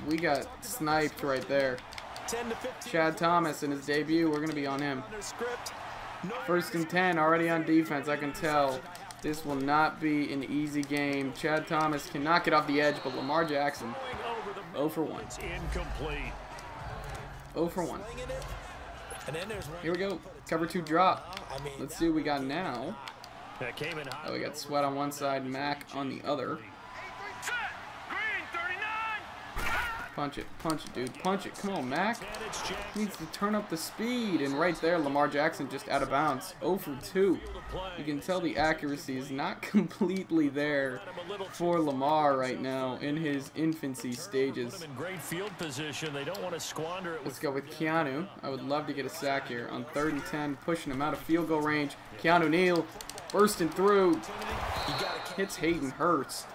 we got sniped right there. Chad Thomas in his debut, we're going to be on him. 1st and 10, already on defense. I can tell this will not be an easy game. Chad Thomas cannot get off the edge, but Lamar Jackson, 0 for 1. Incomplete. 0 for 1. Here we go. Cover 2 drop. Let's see what we got now. Oh, we got Sweat on one side, Mac on the other. Punch it, dude. Punch it. Come on, Mac. He needs to turn up the speed. And right there, Lamar Jackson just out of bounds. 0 for 2. You can tell the accuracy is not completely there for Lamar right now in his infancy stages. Let's go with Keanu. I would love to get a sack here on 3rd and 10, pushing him out of field goal range. Keanu Neal bursting through. Hits Hayden Hurst.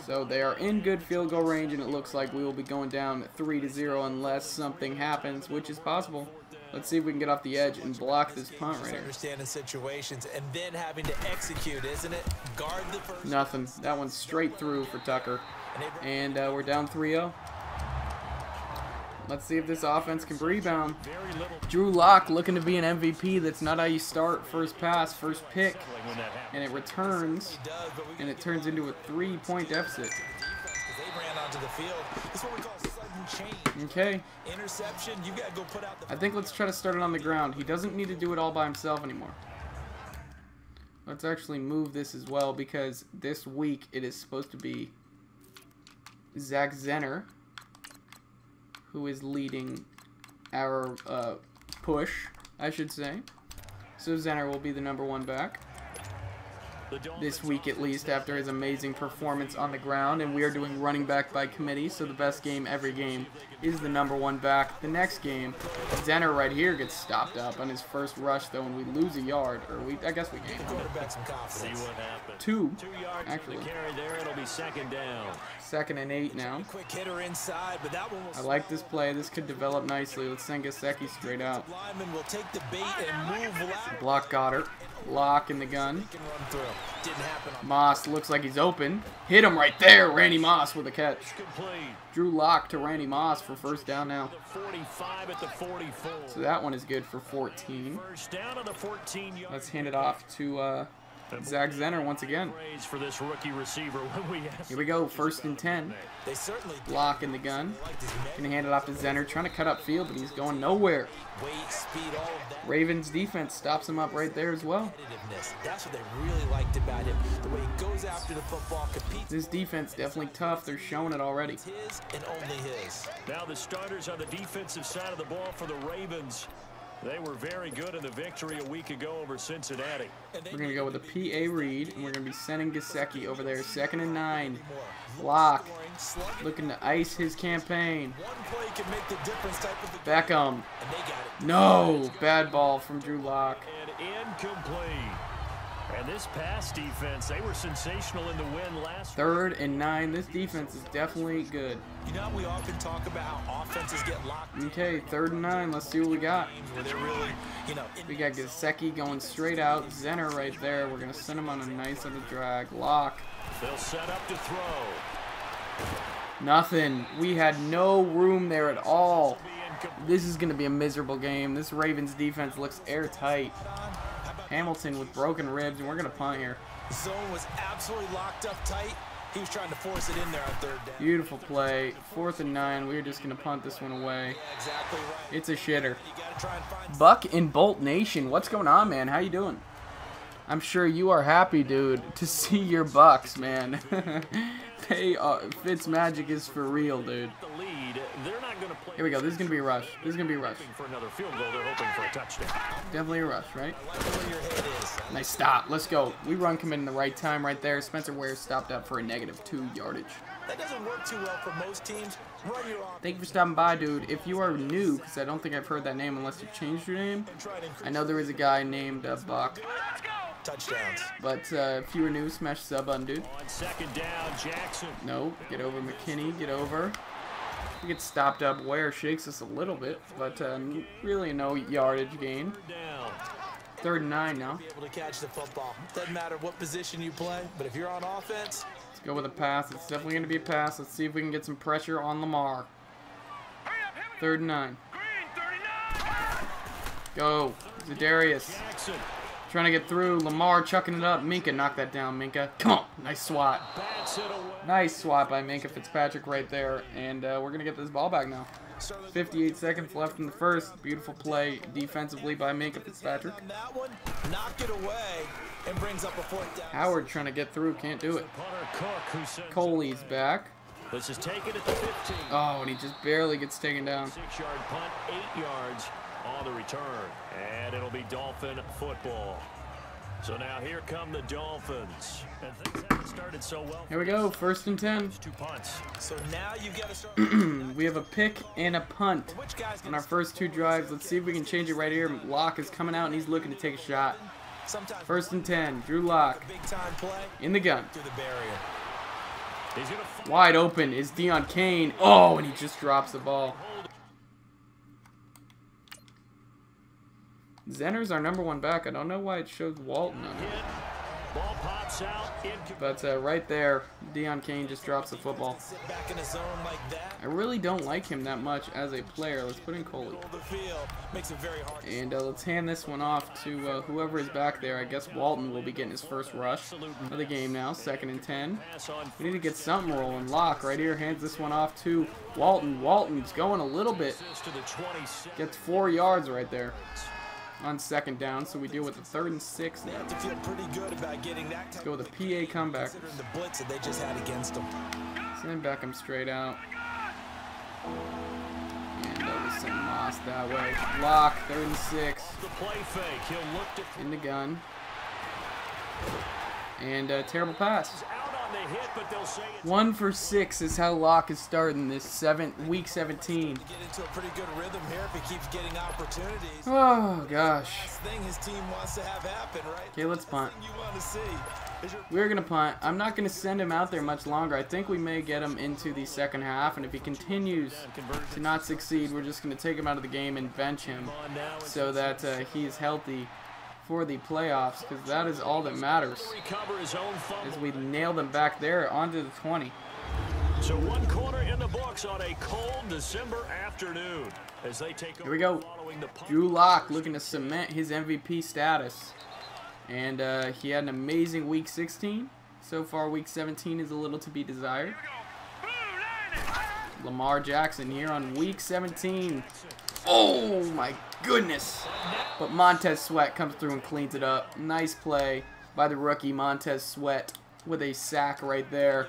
So they are in good field goal range, and it looks like we will be going down 3-0 unless something happens, which is possible. Let's see if we can get off the edge and block this punt right here. Understanding situations and then having to execute, isn't it? Guard the first. Nothing. That one's straight through for Tucker. And we're down 3-0. Let's see if this offense can rebound. Drew Lock looking to be an MVP. That's not how you start. First pass, first pick. And it returns. And it turns into a 3-point deficit. Okay. I think let's try to start it on the ground. He doesn't need to do it all by himself anymore. Let's actually move this as well, because this week it is supposed to be Zach Zenner who is leading our push, I should say. So Zenner will be the #1 back. This week at least, after his amazing performance on the ground, and we are doing running back by committee, so the best game every game is the #1 back. The next game, Zenner right here gets stopped up on his first rush though, and we lose a yard, or I guess we gain 2, actually. It'll be 2nd down. 2nd and 8 now. I like this play. This could develop nicely. Let's send Jakechaykin straight out. Block Goddard. Lock in the gun. Moss looks like he's open. Hit him right there. Randy Moss with a catch. Drew Lock to Randy Moss for 1st down now. So that one is good for 14. Let's hand it off to Zach Zenner once again. Here we go, 1st and 10. Lock in the gun. Gonna hand it off to Zenner, trying to cut up field, but he's going nowhere. Ravens defense stops him up right there as well. That's what they really liked about him. The way he goes after the football, competes. This defense definitely tough. They're showing it already. His and only his. Now the starters on the defensive side of the ball for the Ravens. They were very good in the victory a week ago over Cincinnati. We're going to go with a PA read, and we're going to be sending Jakechaykin over there. 2nd and 9. Lock. Looking to ice his campaign. Beckham. No. Bad ball from Drew Lock. And incomplete. And this pass defense, they were sensational in the win last 3rd and 9. This defense is definitely good. You know, we often talk about how offenses get locked. Okay, 3rd and 9. Let's see what we got. We got Jakechaykin going straight out. Zenner right there. We're going to send him on a nice little drag. Lock. They'll set up to throw. Nothing. We had no room there at all. This is going to be a miserable game. This Ravens defense looks airtight. Hamilton with broken ribs, and we're going to punt here. The zone was absolutely locked up tight. He was trying to force it in there on 3rd down. Beautiful play. 4th and 9. We're just going to punt this one away. Yeah, exactly right. It's a shitter. Buck in Bolt Nation. What's going on, man? How you doing? I'm sure you are happy, dude, to see your Bucks, man. Fitzmagic is for real, dude. Here we go. This is going to be a rush. This is going to be a rush. For another field goal, they're hoping for a touchdown. Definitely a rush, right? Nice stop. Let's go. We run commit in the right time right there. Spencer Ware stopped up for a -2 yardage. That doesn't work too well for most teams. Run your offense. Thank you for stopping by, dude. If you are new, because I don't think I've heard that name unless you changed your name. I know there is a guy named Buck. Touchdowns. But if you were new, smash the sub button, dude. On 2nd down, Jackson. No, get over McKinney, get over. We get stopped up. Ware shakes us a little bit, but really no yardage gain. 3rd and 9 now. Be able to catch the football. Doesn't matter what position you play, but if you're on offense, let's go with a pass. It's definitely going to be a pass. Let's see if we can get some pressure on Lamar. 3rd and 9. Go, Zadarius. Trying to get through. Lamar chucking it up. Minka knocked that down. Minka. Come on. Nice swat. Nice swat by Minka Fitzpatrick right there. And we're going to get this ball back now. 58 seconds left in the first. Beautiful play defensively by Minka Fitzpatrick. Howard trying to get through. Can't do it. Coley's back. This is taken at the 15. Oh, and he just barely gets taken down. 6-yard punt, 8 yards on the return. And it'll be Dolphin football. So now here come the Dolphins. And things haven't started so well. Here we go, 1st and 10. 2 punts. So now you got to start. We have a pick and a punt on our first 2 drives. Let's see if we can change it right here. Locke is coming out and he's looking to take a shot. 1st and 10. Drew Lock in the gun. Wide open is Jakechaykin. Oh, and he just drops the ball. Zenner's our #1 back. I don't know why it shows Walton on it. But right there, Jakechaykin just drops the football. I really don't like him that much as a player. Let's put in Coley. And let's hand this one off to whoever is back there. I guess Walton will be getting his first rush of the game now. 2nd and 10. We need to get something rolling. Locke right here hands this one off to Walton. Walton's going a little bit. Gets 4 yards right there on 2nd down, so we deal with the 3rd and 6 now. Let's go with a PA comeback. Send Beckham straight out. And we'll send Moss that way. Block, 3rd and 6. In the gun. And terrible pass. 1 for 6 is how Locke is starting this week 17. Oh gosh. Okay, let's punt. We're gonna punt. I'm not gonna send him out there much longer. I think we may get him into the 2nd half, and if he continues to not succeed, we're just gonna take him out of the game and bench him so that he's healthy for the playoffs, because that is all that matters. As we nail them back there onto the 20. So 1 quarter in the books on a cold December afternoon as they take over. Here we go. Drew Lock looking to cement his MVP status, and he had an amazing week 16. So far, week 17 is a little to be desired. Lamar Jackson here on week 17. Oh my goodness. But Montez Sweat comes through and cleans it up. Nice play by the rookie Montez Sweat with a sack right there.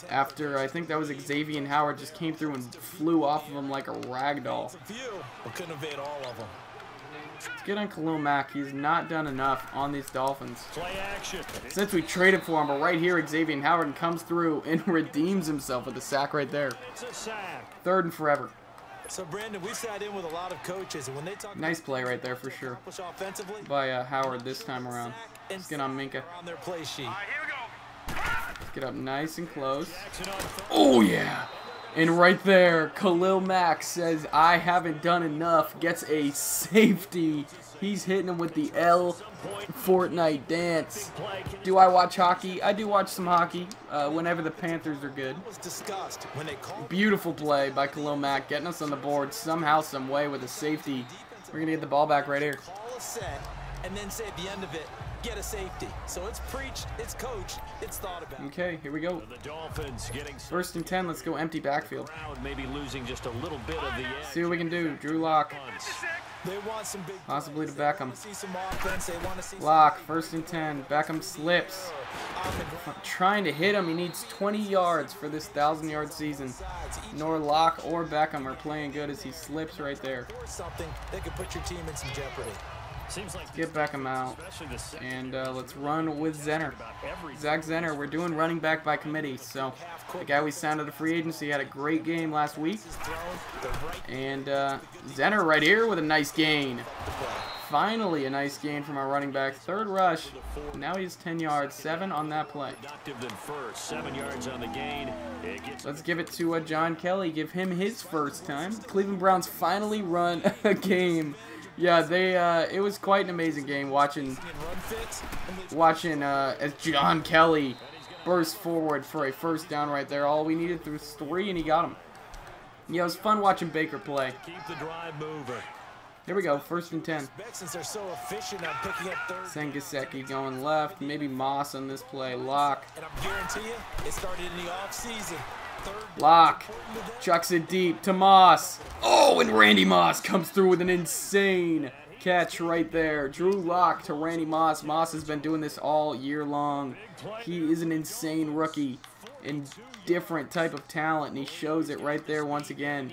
After, I think that was Xavier Howard just came through and flew off of him like a rag doll. Let's get on Khalil Mack. He's not done enough on these Dolphins. Since we traded for him, but right here Xavier Howard comes through and redeems himself with a sack right there. 3rd and forever. So Brandon, we sat in with a lot of coaches, and when they talk nice play right there for sure by Howard this time around. Let's get on Minka. Let's get up nice and close. Oh yeah! And right there, Khalil Mack says, I haven't done enough. Gets a safety. He's hitting him with the L Fortnite dance. Do I watch hockey? I do watch some hockey whenever the Panthers are good. Beautiful play by Khalil Mack, getting us on the board somehow, some way with a safety. We're going to get the ball back right here. And then say at the end of it, get a safety. So it's preached, it's coached, it's thought about. Okay, here we go. 1st and 10, let's go empty backfield. Maybe losing just a little bit of the edge. See what we can do. Drew Lock. They want some big possibly to Beckham. Lock, 1st and 10. Beckham slips. Trying to hit him. He needs 20 yards for this 1,000-yard season. Nor Lock or Beckham are playing good as he slips right there. They could put your team in some jeopardy. Let's get Beckham out, and let's run with Zenner. Zach Zenner, we're doing running back by committee, so the guy we signed at a free agency had a great game last week. And Zenner right here with a nice gain. Finally a nice gain from our running back. 3rd rush. Now he's 10 yards, 7 on that play. Let's give it to John Kelly, give him his first time. Cleveland Browns finally run a game. Yeah, it was quite an amazing game watching as John Kelly burst forward for a 1st down right there. All we needed was 3, and he got him. Yeah, it was fun watching Baker play. Here we go, 1st and 10. Since they're so efficient on picking up third. Jakechaykin going left. Maybe Moss on this play. Lock. And I guarantee you, it started in the offseason. Lock. Chucks it deep to Moss. Oh, and Randy Moss comes through with an insane catch right there. Drew Lock to Randy Moss. Moss has been doing this all year long. He is an insane rookie and different type of talent, and he shows it right there once again.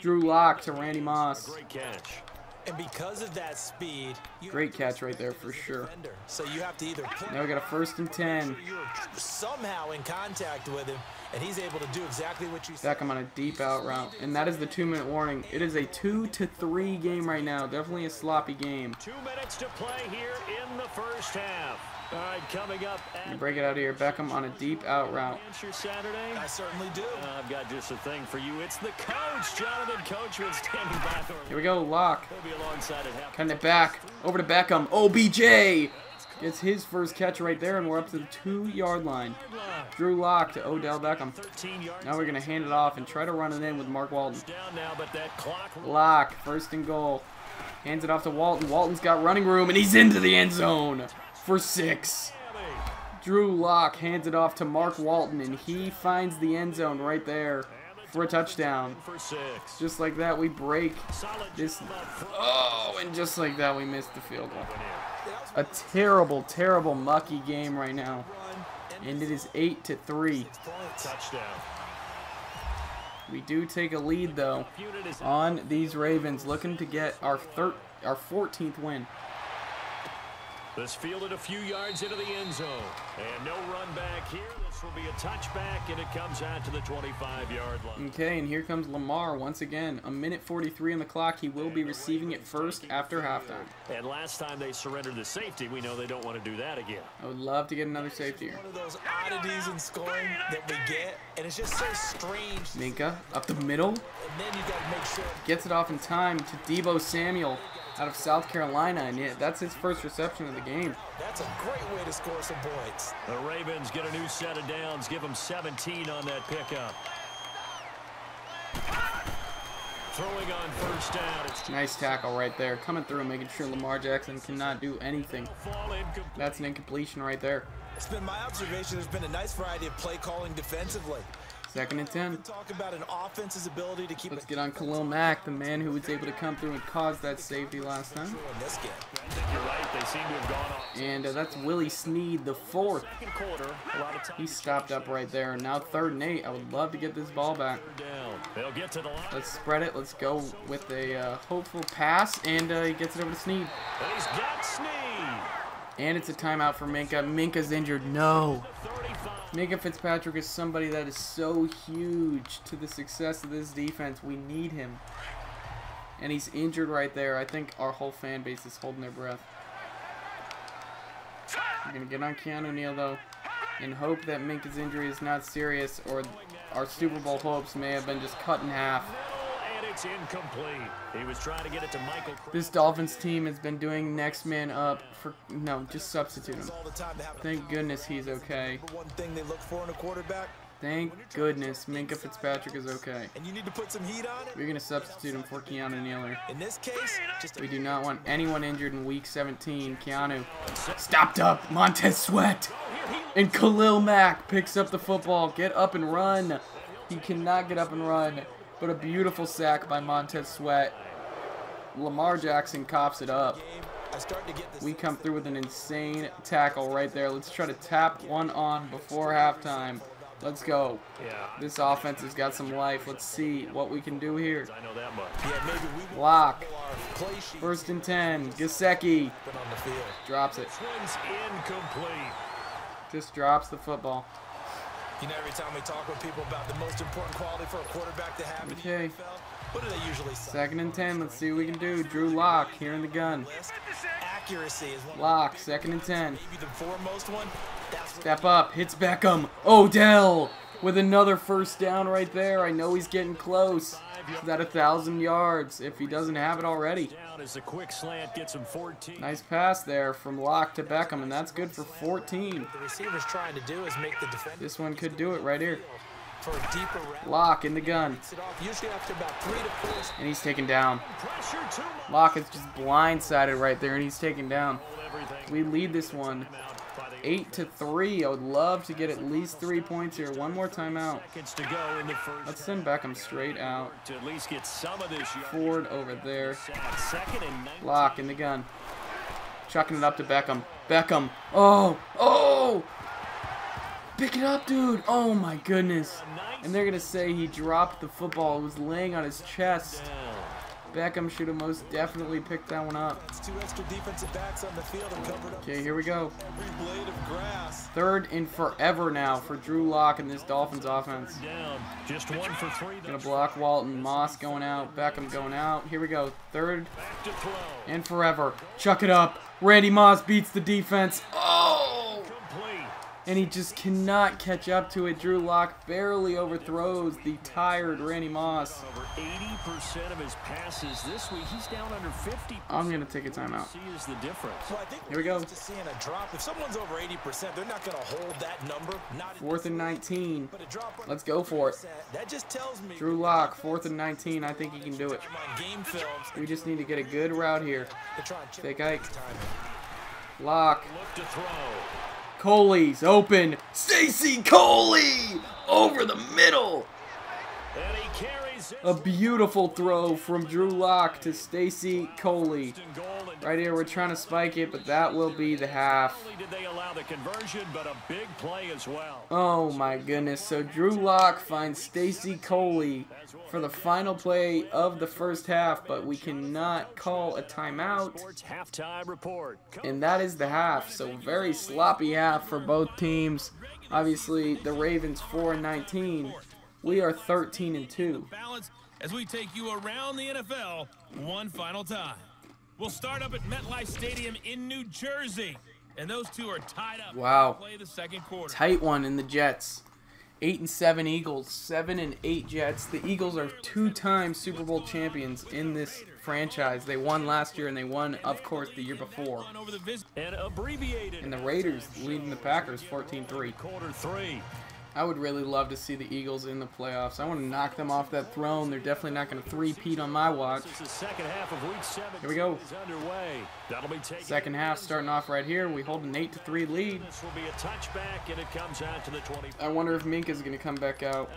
Drew Lock to Randy Moss. Great catch. And because of that speed, great catch right there for sure. So you have to either now we got a 1st and 10. You're somehow in contact with him, and he's able to do exactly what you said. Beckham on a deep out route, and that is the 2-minute warning. It is a 2-3 game right now. Definitely a sloppy game. 2 minutes to play here in the first half. All right, coming up. Break it out here. Beckham on a deep out route. Saturday? I certainly do. I've got just a thing for you. It's the coach, Jonathan Coachman, standing by. Here we go, Lock. He'll be alongside at half. Cutting it back. Over to Beckham. OBJ gets his first catch right there, and we're up to the 2-yard line. Drew Lock to Odell Beckham. Now we're going to hand it off and try to run it in with Mark Walton. Lock, 1st and goal. Hands it off to Walton. Walton's got running room, and he's into the end zone for 6. Drew Lock hands it off to Mark Walton, and he finds the end zone right there for a touchdown. Just like that, we break this. Oh, and just like that, we missed the field goal. A terrible, terrible, mucky game right now. And it is 8-3. Touchdown. We do take a lead, though, on these Ravens, looking to get our 14th win. This fielded a few yards into the end zone. And no run back here. This will be a touchback, and it comes out to the 25-yard line. Okay, and here comes Lamar once again. 1:43 on the clock. He will be receiving it first after halftime. And last time they surrendered the safety, we know they don't want to do that again. I would love to get another safety here. One of those oddities in scoring that we get, and it's just so strange. Minka up the middle. And then you got to make sure. Gets it off in time to Deebo Samuel out of South Carolina, and yeah, that's his first reception of the game. That's a great way to score some points. The Ravens get a new set of downs, give them 17 on that pickup. Throwing on 1st down. It's nice tackle right there, coming through and making sure Lamar Jackson cannot do anything. That's an incompletion right there. It's been my observation there's been a nice variety of play calling defensively. 2nd and 10. Talk about an offense's ability to keep. Let's get on Khalil Mack, the man who was able to come through and cause that safety last time. You're right. They seem to have gone off. And that's Willie Snead, the 4th. He stopped up right there. Now 3rd and 8. I would love to get this ball back. They'll get to the line. Let's spread it. Let's go with a hopeful pass, and he gets it over to Snead. And he's got Snead. And it's a timeout for Minka. Minka's injured. No. Minka Fitzpatrick is somebody that is so huge to the success of this defense. We need him. And he's injured right there. I think our whole fan base is holding their breath. We're going to get on Keanu Neal, though, and hope that Minka's injury is not serious, or our Super Bowl hopes may have been just cut in half. It's incomplete. He was trying to get it to Michael. This Dolphins team has been doing next man up for just substitute him. Thank goodness he's okay. One thing they look for in a quarterback. Thank goodness Minka Fitzpatrick is okay. And you need to put some heat on it. We're gonna substitute him for Keanu Neal. In this case, we do not want anyone injured in Week 17. Keanu stopped up. Montez Sweat and Khalil Mack picks up the football. Get up and run. He cannot get up and run. But a beautiful sack by Montez Sweat. Lamar Jackson cops it up. We come through with an insane tackle right there. Let's try to tap one on before halftime. Let's go. This offense has got some life. Let's see what we can do here. Lock. 1st and 10. Gesicki drops it. Just drops the football. You know, every time we talk with people about the most important quality for a quarterback to have in the NFL, what do they usually say? 2nd and 10. Let's see what we can do. Drew Lock here in the gun. Accuracy is one. Lock. 2nd and 10. Maybe the foremost one. Step up. Hits Beckham. Odell with another 1st down right there. I know he's getting close. He's at 1,000 yards if he doesn't have it already. Nice pass there from Lock to Beckham, and that's good for 14. What the receiver's trying to do is make the defender. This one could do it right here. for a deeper route. Lock in the gun. Usually after about 3 to 4. And he's taken down. Lock is just blindsided right there, and he's taken down. We lead this one 8-3. I would love to get at least 3 points here. One more timeout. Let's send Beckham straight out. Ford over there. Lock in the gun. Chucking it up to Beckham. Beckham. Oh! Oh! Pick it up, dude. Oh, my goodness. And they're going to say he dropped the football. It was laying on his chest. Beckham should have most definitely picked that one up. Okay, here we go. 3rd and forever now for Drew Lock in this Dolphins offense. Gonna block Walton. Moss going out. Beckham going out. Here we go. 3rd and forever. Chuck it up. Randy Moss beats the defense. Oh! And he just cannot catch up to it. Drew Lock barely overthrows the tired Randy Moss. Over 80% of his passes this week. He's down under 50%. I'm going to take a timeout. Is the difference. Well, I think here we go. Seeing a drop. If someone's over 80%, they're not going to hold that number. 4th and 19. Let's go for it. That just tells me Drew Lock, 4th and 19. I think he can do it. We just need to get a good route here. Fake hike. Lock. Coley's open. Stacy Coley over the middle. A beautiful throw from Drew Lock to Stacy Coley. Right here, we're trying to spike it, but that will be the half. Oh my goodness. So Drew Lock finds Stacy Coley for the final play of the first half, but we cannot call a timeout. And that is the half. So very sloppy half for both teams. Obviously, the Ravens 4-19. We are 13-2. As we take you around the NFL one final time. We'll start up at MetLife Stadium in New Jersey. And those two are tied up. Wow. To play the second quarter. Tight one in the Jets. 8-7 Eagles, 7-8 Jets. The Eagles are 2-time Super Bowl champions in this franchise. They won last year, and they won, of course, the year before. And the Raiders leading the Packers 14-3. I would really love to see the Eagles in the playoffs. I want to knock them off that throne. They're definitely not going to three-peat on my watch. Here we go. Second half starting off right here. We hold an 8-3 lead. I wonder if Minka's going to come back out.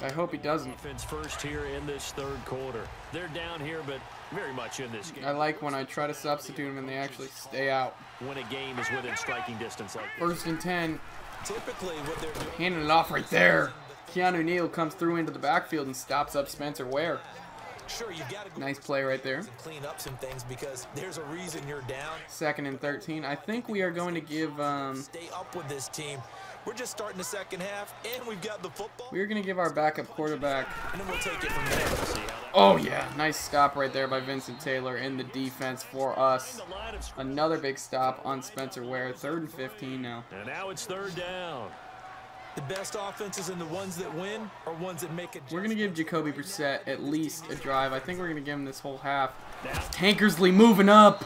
I hope he doesn't. First here in this third quarter. They're down here, but very much in this game. I like when I try to substitute them and they actually stay out. When a game is within striking distance like this. 1st and 10. Typically, what they're doing. Handing it off right there. Keanu Neal comes through into the backfield and stops up Spencer Ware. Sure, you've got to nice play right there. Clean up some things because there's a reason you're down. 2nd and 13. I think we are going to give. Stay up with this team. We're just starting the second half, and we've got the football. We're going to give our backup quarterback. And then we'll take it from there. Oh, yeah. Nice stop right there by Vincent Taylor in the defense for us. Another big stop on Spencer Ware. 3rd and 15 now. And now it's 3rd down. The best offenses and the ones that win are ones that make it. We're going to give Jacoby Brissett at least a drive. I think we're going to give him this whole half. Tankersley moving up.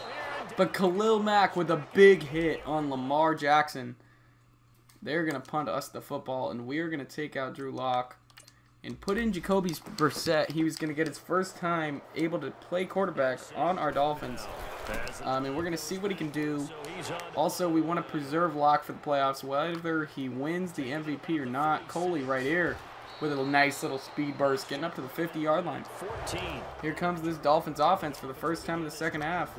But Khalil Mack with a big hit on Lamar Jackson. They're going to punt us the football, and we are going to take out Drew Lock and put in Jacoby Brissett. He was going to get his first time able to play quarterback on our Dolphins. And we're going to see what he can do. Also, we want to preserve Lock for the playoffs, whether he wins the MVP or not. Coley right here with a nice little speed burst, getting up to the 50-yard line. Here comes this Dolphins offense for the first time in the second half.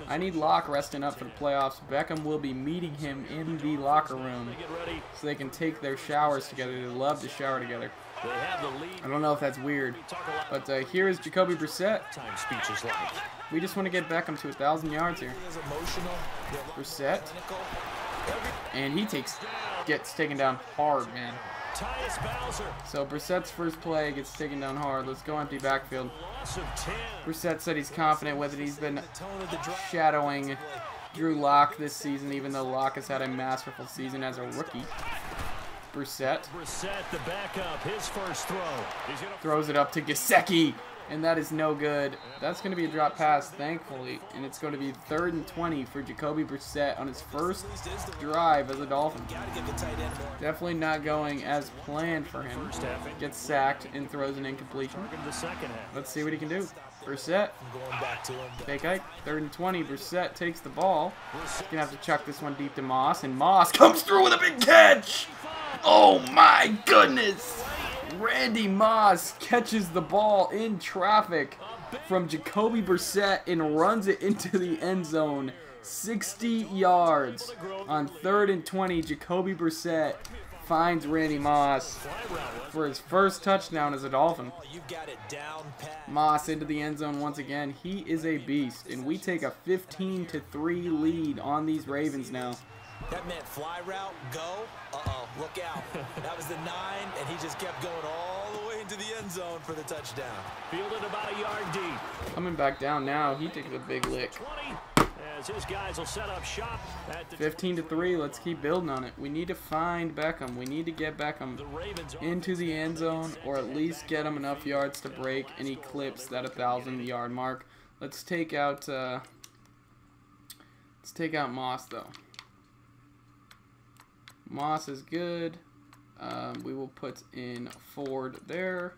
I need Lock resting up for the playoffs. Beckham will be meeting him in the locker room so they can take their showers together. They love to shower together. I don't know if that's weird, but here is Jacoby Brissett. We just want to get Beckham to 1,000 yards here. Brissett, and he gets taken down hard, man. So Brissett's first play gets taken down hard. Let's go empty backfield. Brissett said he's confident with it. He's been shadowing Drew Lock this season, even though Lock has had a masterful season as a rookie. Brissett, the backup, his first throw. Throws it up to Gesicki. And that is no good. That's going to be a drop pass, thankfully. And it's going to be 3rd and 20 for Jacoby Brissett on his first drive as a Dolphin. Definitely not going as planned for him. Gets sacked and throws an incompletion. Let's see what he can do. Brissett. Fake hike. 3rd and 20. Brissett takes the ball. He's going to have to chuck this one deep to Moss. And Moss comes through with a big catch. Oh my goodness. Randy Moss catches the ball in traffic from Jacoby Brissett and runs it into the end zone. 60 yards on 3rd and 20. Jacoby Brissett finds Randy Moss for his first touchdown as a Dolphin. Moss into the end zone once again. He is a beast, and we take a 15-3 lead on these Ravens now. That meant fly route, go. Uh-oh, look out. That was the 9, and he just kept going all the way into the end zone for the touchdown. Fielded about a yard deep. Coming back down now, he takes a big lick. 20, as his guys will set up shop at the 15-3, let's keep building on it. We need to find Beckham. We need to get Beckham into the end zone, or at least get him enough yards to break and eclipse that 1,000-yard mark. Let's take out Moss though. Moss is good. We will put in Ford there.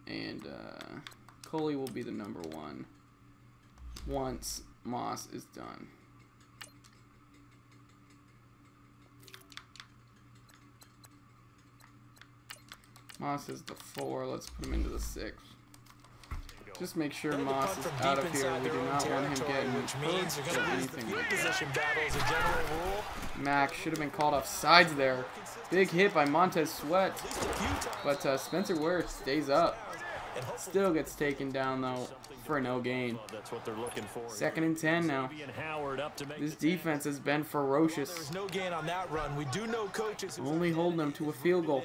And Coley will be the number 1 once Moss is done. Moss is the 4. Let's put him into the 6. Just make sure Moss is out of here. We do not want him getting hurt or anything like that. Mack should have been called off sides there. Big hit by Montez Sweat. But Spencer Ware stays up. Still gets taken down, though, for no gain. 2nd and 10 now. This defense has been ferocious. Only holding them to a field goal.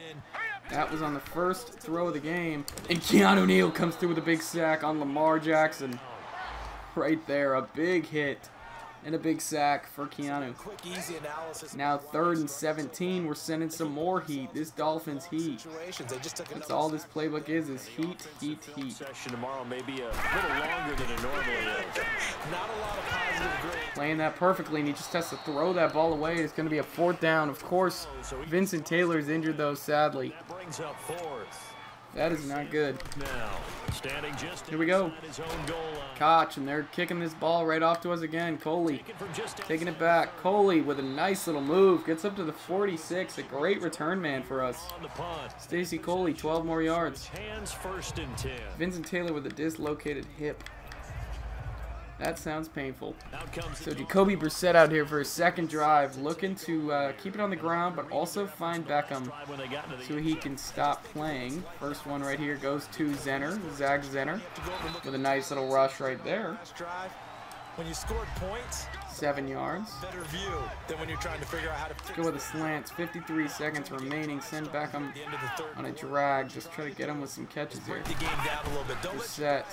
That was on the first throw of the game. And Keanu Neal comes through with a big sack on Lamar Jackson. Right there, a big hit. And a big sack for Keanu. Now 3rd and 17. We're sending some more heat. This Dolphins heat. That's all this playbook is heat, heat, heat. Tomorrow may be a little longer than it normally is. Playing that perfectly, and he just has to throw that ball away. It's going to be a 4th down. Of course, Vincent Taylor is injured, though, sadly. That is not good. Here we go. Koch, and they're kicking this ball right off to us again. Coley taking it back. Coley with a nice little move. Gets up to the 46. A great return man for us. Stacy Coley, 12 more yards. Vincent Taylor with a dislocated hip. That sounds painful. So Jacoby Brissett out here for his 2nd drive, looking to keep it on the ground, but also find Beckham so he can stop playing. First one right here goes to Zenner, Zach Zenner, with a nice little rush right there. When you scored points, 7 yards. Better view than when you're trying to figure out how to go with the slants. 53 seconds remaining. Send Beckham on a drag. Just try to get him with some catches here. Set.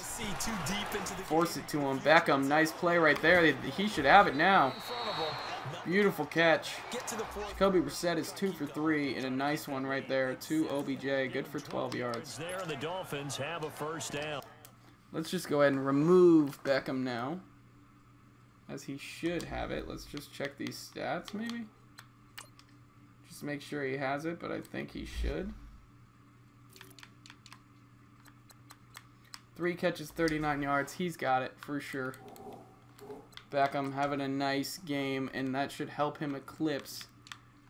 Force it to him. Beckham, nice play right there. He should have it now. Beautiful catch. Jacoby Brissett is 2 for 3 and a nice one right there to OBJ. Good for 12 yards. The Dolphins have a 1st down. Let's just go ahead and remove Beckham now, as he should have it. Let's just check these stats, maybe. Just make sure he has it, but I think he should. 3 catches, 39 yards. He's got it for sure. Beckham having a nice game, and that should help him eclipse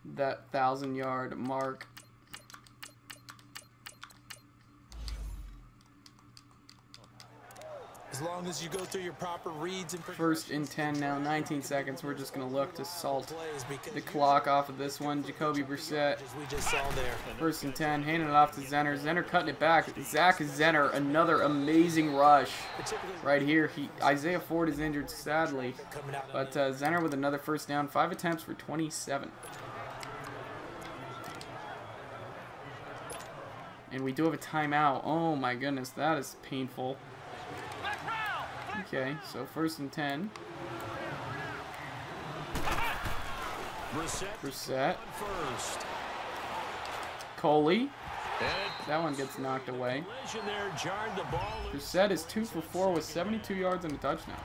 that 1,000-yard mark. As long as you go through your proper reads and 1st and 10 now, 19 seconds. We're just going to look to salt the clock off of this one. Jacoby Brissett. 1st and 10, handing it off to Zenner. Zenner cutting it back. Zach Zenner, another amazing rush right here. Isaiah Ford is injured, sadly. But Zenner with another 1st down. 5 attempts for 27. And we do have a timeout. Oh my goodness, that is painful. Okay, so 1st and 10. Brissett. Coley. That one gets knocked away. Brissett is 2 for 4 with 72 yards and a touchdown.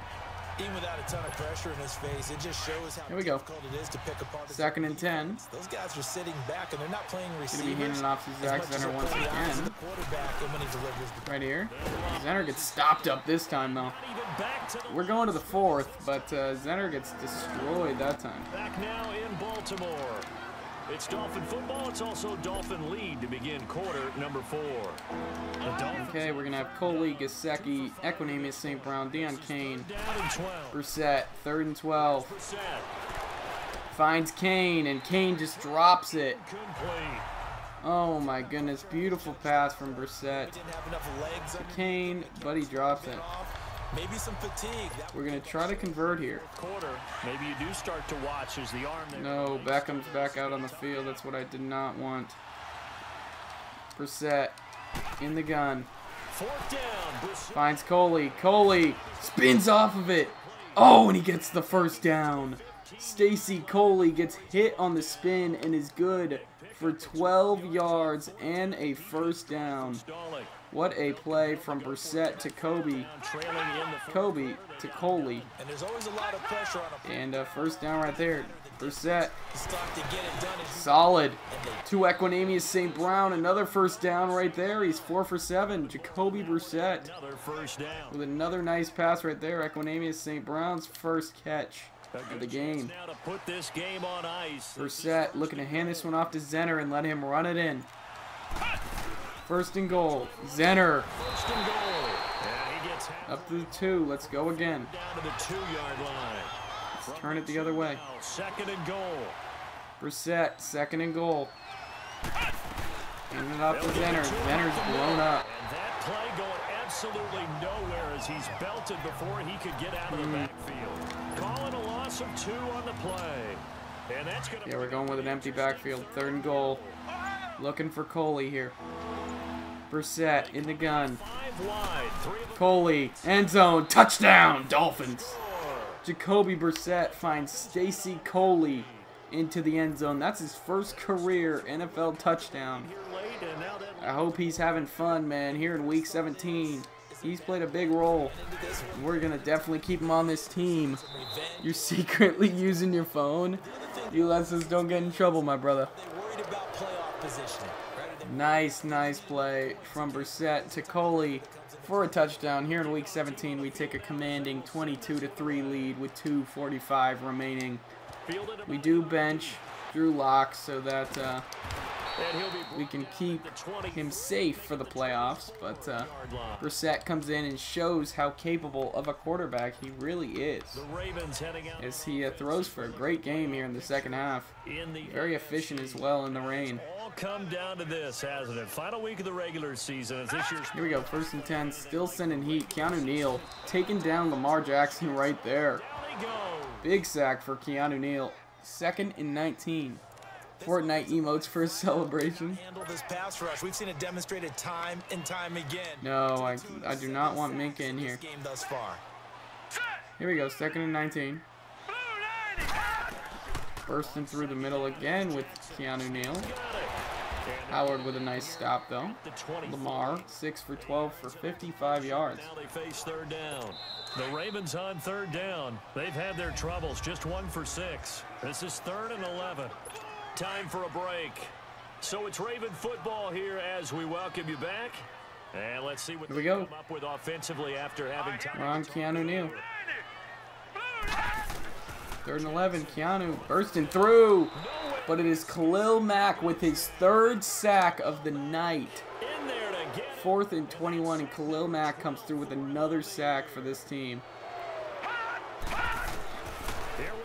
Even without a ton of pressure in his face, it just shows how difficult it is to pick apart. 2nd and 10. Those guys are sitting back and they're not playing receivers. Gonna be handing off to Zach Zenner once again. Right here. Zenner gets stopped up this time though. We're going to the 4th, but Zenner gets destroyed that time. Back now in Baltimore. It's Dolphin football. It's also Dolphin lead to begin quarter number 4. Okay, we're going to have Coley, Gesicki, Equanimeous St. Brown, Deon Cain, Brissett, 3rd and 12. Finds Cain, and Cain just drops it. Oh my goodness, beautiful pass from Brissett to Cain, but he drops it. Maybe some fatigue. We're going to try to convert here. Maybe you do start to watch as the arm there. No, Beckham's back out on the field. That's what I did not want. Brissett in the gun. 4th down. Finds Coley. Coley spins off of it. Oh, and he gets the 1st down. Stacy Coley gets hit on the spin and is good for 12 yards and a 1st down. What a play from Brissett to Kobe. Kobe to Coley. And there's always a lot of pressure on him. And 1st down right there. Brissett. Solid. To Equanimeous St. Brown. Another 1st down right there. He's 4 for 7. Jacoby Brissett. With another nice pass right there. Equanimeous St. Brown's 1st catch of the game. Brissett looking to hand this one off to Zenner and let him run it in. 1st and goal. Zenner. Up to the 2. Let's go again. Down to the 2-yard line. Let's turn it the other way. 2nd and goal. Brissett, 2nd and goal. Handing it off to Zenner. Zenner's blown up. And that play going absolutely nowhere as he's belted before he could get out of the backfield. Calling a loss of 2 on the play. And that's gonna we're going with an empty backfield. 3rd and goal. Looking for Coley here. Brissett in the gun. Coley, end zone, touchdown, Dolphins. Jacoby Brissett finds Stacy Coley into the end zone. That's his 1st career NFL touchdown. I hope he's having fun, man, here in week 17. He's played a big role. We're going to definitely keep him on this team. You're secretly using your phone? You let us don't get in trouble, my brother. Nice play from Brissett to Coley for a touchdown. Here in week 17, we take a commanding 22-3 lead with 2:45 remaining. We do bench Drew Lock so that we can keep him safe for the playoffs, but Brissett comes in and shows how capable of a quarterback he really is, as he throws for a great game here in the 2nd half. Very efficient as well in the rain. Come down to this, hasn't it? Final week of the regular season. As this year's... Here we go, 1st and 10, still sending heat. Keanu Neal taking down Lamar Jackson right there. Big sack for Keanu Neal. 2nd and 19. Fortnite emotes for a celebration. This pass rush. We've seen it demonstrated time and time again. No, I do not want Minka in here. Game thus far. Here we go, 2nd and 19. Bursting through the middle again with Keanu Neal. Howard with a nice stop though. Lamar 6 for 12 for 55 yards. Now they face 3rd down. The Ravens on 3rd down. They've had their troubles, just 1 for 6. This is 3rd and 11. Time for a break. So it's Raven football here as we welcome you back. And let's see what they come up with offensively after having time. We're on Keanu Neal. 3rd and 11. Keanu bursting through. But it is Khalil Mack with his 3rd sack of the night. 4th and 21, and Khalil Mack comes through with another sack for this team.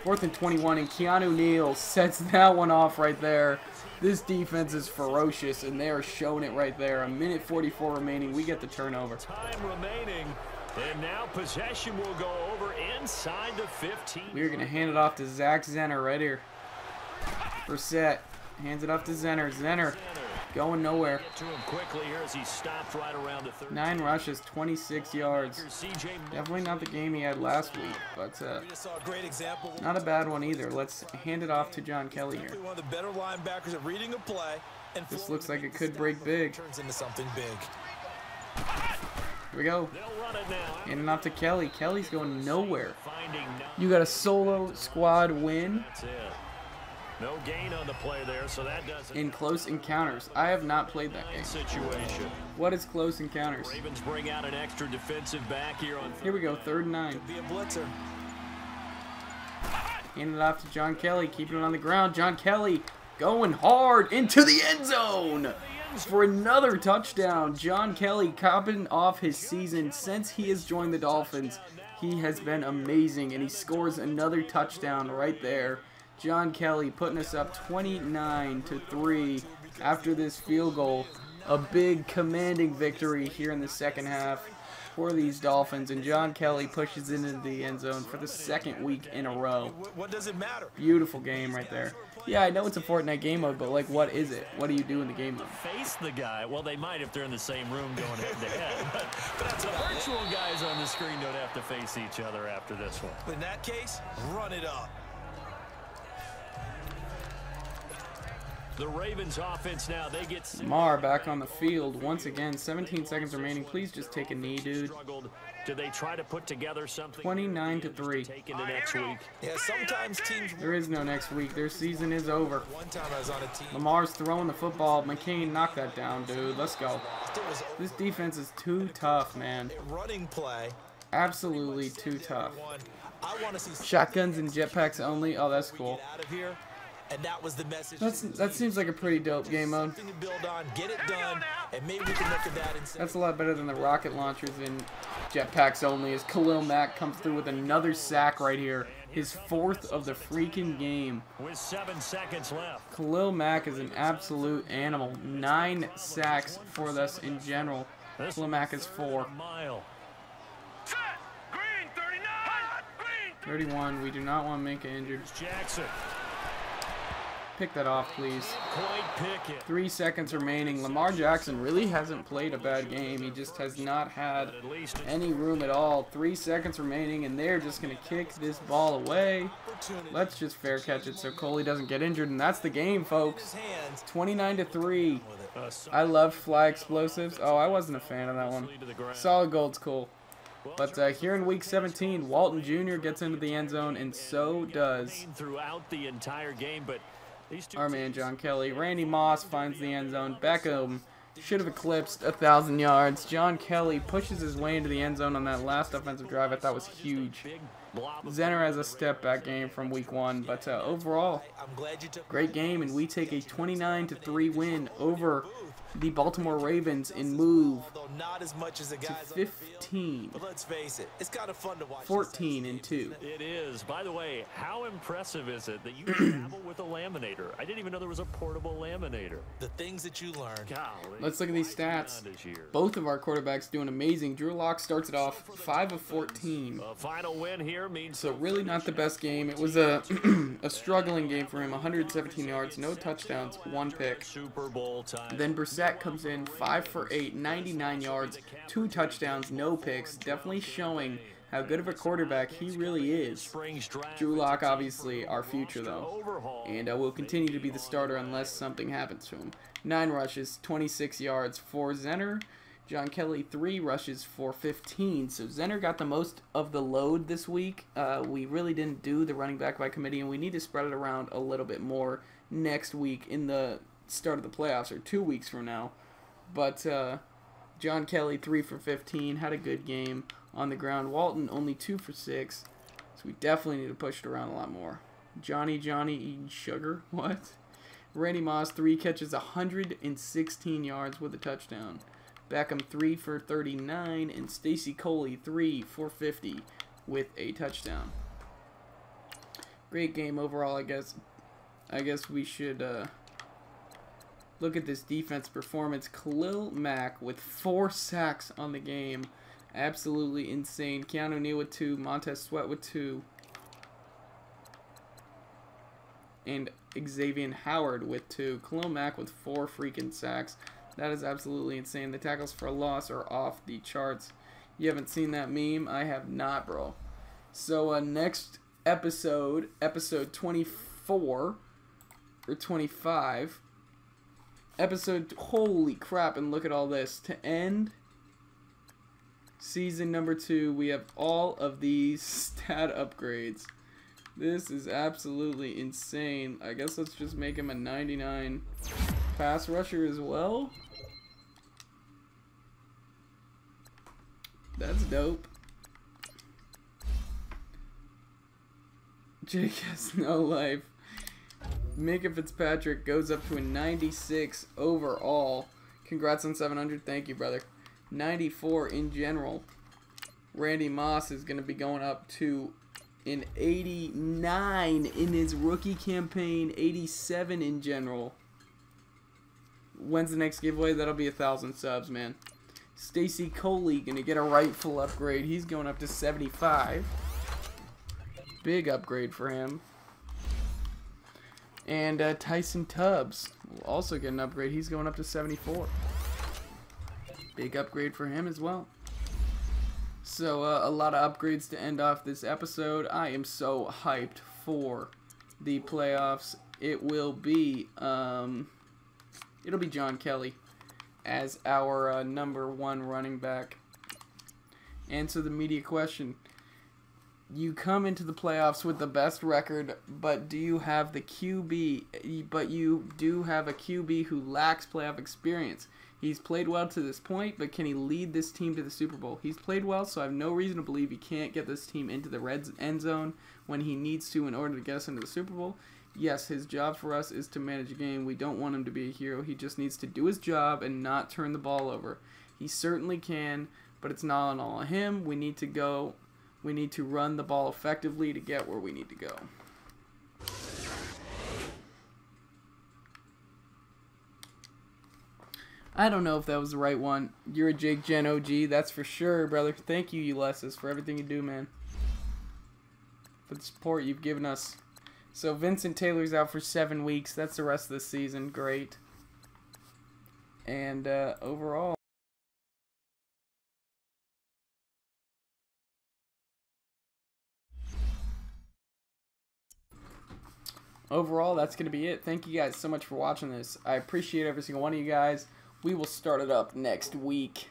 4th and 21, and Keanu Neal sets that one off right there. This defense is ferocious, and they are showing it right there. 1:44 remaining. We get the turnover. Time remaining, and now possession will go over inside the 15. We're going to hand it off to Zach Zenner right here. Brissett hands it off to Zenner. Zenner going nowhere. 9 rushes, 26 yards. Definitely not the game he had last week, but not a bad one either. Let's hand it off to John Kelly here. One of the better linebackers at reading a play And This looks like it could break big. turns into something big. Here we go. They'll run it now. Handing off to Kelly. Kelly's going nowhere. Finding You got a solo squad win That's it. No gain on the play there, so that doesn't. in Close Encounters. I have not played that game. Situation. What is Close Encounters? Ravens bring out an extra defensive back here on. Here we go, 3rd and 9. Be a blitzer. Handing it off to John Kelly, keeping it on the ground. John Kelly going hard into the end zone for another touchdown. John Kelly capping off his season since he has joined the Dolphins. He has been amazing, and he scores another touchdown right there. John Kelly putting us up 29-3 after this field goal. A big commanding victory here in the second half for these Dolphins, and John Kelly pushes into the end zone for the 2nd week in a row. What does it matter? Beautiful game right there. Yeah, I know it's a Fortnite game mode, but like, what is it? What do you do in the game mode? Face the guy. Well, they might if they're in the same room going head to head. But the virtual guys on the screen don't have to face each other after this one. In that case, run it up. The Ravens offense now, they get Lamar back on the field once again. 17 seconds remaining. Please just take a knee, dude. struggled. Do they try to put together something 29-3. take into next week? Yeah, sometimes teams. There is no next week. Their season is over. One time I was on a team. Lamar's throwing the football. McCain knocked that down, dude. Let's go. It was This defense is too tough, man. a running play. Absolutely too tough. I want to see Shotguns and jetpacks only. Oh, that's cool. get out of here. And that was the message. That seems like a pretty dope game mode. Something to build on, get it done, and maybe we can look at that and say. That's a lot better than the rocket launchers and jetpacks only, as Khalil Mack comes through with another sack right here. His 4th of the freaking game. With 7 seconds left. Khalil Mack is an absolute animal. 9 sacks for us in general. Khalil Mack is 4. Mile. 31. We do not want Minka injured. Jackson. Pick that off, please. Quite pick it. 3 seconds remaining. Lamar Jackson really hasn't played a bad game. He just has not had At least any room at all. 3 seconds remaining, and they're just going to kick this ball away. Let's just fair catch it so Coley doesn't get injured, and that's the game, folks. 29-3. I love fly explosives. Oh, I wasn't a fan of that one. Solid gold's cool. But here in week 17, Walton Jr. gets into the end zone, and so does throughout the entire game, but these two our man John Kelly. Randy Moss finds the end zone. Beckham should have eclipsed 1,000 yards. John Kelly pushes his way into the end zone on that last offensive drive. I thought was huge. Zenner has a step back game from week 1, but overall, I'm glad you took great game, and we take a 29-3 win over the Baltimore Ravens and move although not as much as the to guys. 15, But let's face it, it's kind of fun to watch. 14-2. It is. By the way, how impressive is it that you travel with a laminator? I didn't even know there was a portable laminator. The things that you learn. Golly. Let's look at these stats. This year. Both of our quarterbacks doing amazing. Drew Lock starts it off 5 of 14. A final win here means So really not the best game. It was a a struggling game for him. 117 yards, no touchdowns, 1 pick. Super Bowl time. Then Brissett comes in 5 for 8, 99 yards, 2 touchdowns, no picks. Definitely showing how good of a quarterback he really is. Drew Lock, obviously, our future, though. And will continue to be the starter unless something happens to him. 9 rushes, 26 yards for Zenner. John Kelly, 3 rushes for 15. So Zenner got the most of the load this week. We really didn't do the running back by committee, and we need to spread it around a little bit more next week in the start of the playoffs, or 2 weeks from now. But John Kelly, 3 for 15, had a good game on the ground. Walton, only 2 for 6. So we definitely need to push it around a lot more. Johnny eating sugar? What? Randy Moss, 3 catches, 116 yards with a touchdown. Beckham, 3 for 39, and Stacy Coley, 3 for 50 with a touchdown. Great game overall, I guess. I guess we should look at this defense performance. Khalil Mack with 4 sacks on the game. Absolutely insane. Keanu Neal with 2, Montez Sweat with 2, and Xavier Howard with 2. Khalil Mack with 4 freaking sacks. That is absolutely insane. The tackles for a loss are off the charts. You haven't seen that meme? I have not, bro. So next episode, episode 24 or 25, episode, holy crap, and look at all this. To end season number 2, we have all of these stat upgrades. This is absolutely insane. I guess let's just make him a 99 pass rusher as well. That's dope. Jake has no life. Mika Fitzpatrick goes up to a 96 overall. Congrats on 700. Thank you, brother. 94 in general. Randy Moss is going to be going up to an 89 in his rookie campaign. 87 in general. When's the next giveaway? That'll be 1,000 subs, man. Stacy Coley going to get a rightful upgrade. He's going up to 75. Big upgrade for him. And Tyson Tubbs will also get an upgrade. He's going up to 74. Big upgrade for him as well. So a lot of upgrades to end off this episode. I am so hyped for the playoffs. It will be it'll be John Kelly as our #1 running back. Answer the media question. You come into the playoffs with the best record, but do you have the QB? But you do have a QB who lacks playoff experience. He's played well to this point, but can he lead this team to the Super Bowl? He's played well, so I have no reason to believe he can't get this team into the red end zone when he needs to in order to get us into the Super Bowl. Yes, his job for us is to manage a game. We don't want him to be a hero. He just needs to do his job and not turn the ball over. He certainly can, but it's not all on him. We need to go. We need to run the ball effectively to get where we need to go. I don't know if that was the right one. You're a Jake Gen OG, that's for sure, brother. Thank you, Ulysses, for everything you do, man. For the support you've given us. So Vincent Taylor's out for 7 weeks. That's the rest of the season. Great. And overall, that's going to be it. Thank you guys so much for watching this. I appreciate every single one of you guys. We will start it up next week.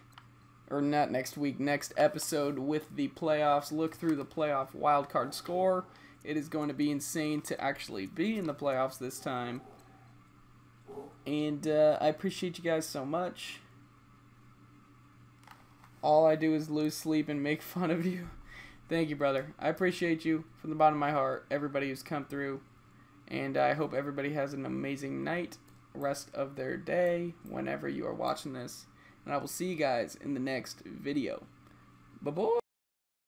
Or not next week, next episode with the playoffs. Look through the playoff wildcard score. It is going to be insane to actually be in the playoffs this time. And I appreciate you guys so much. All I do is lose sleep and make fun of you. Thank you, brother. I appreciate you from the bottom of my heart. Everybody who's come through. And I hope everybody has an amazing night, rest of their day, whenever you are watching this. And I will see you guys in the next video. Bye-bye.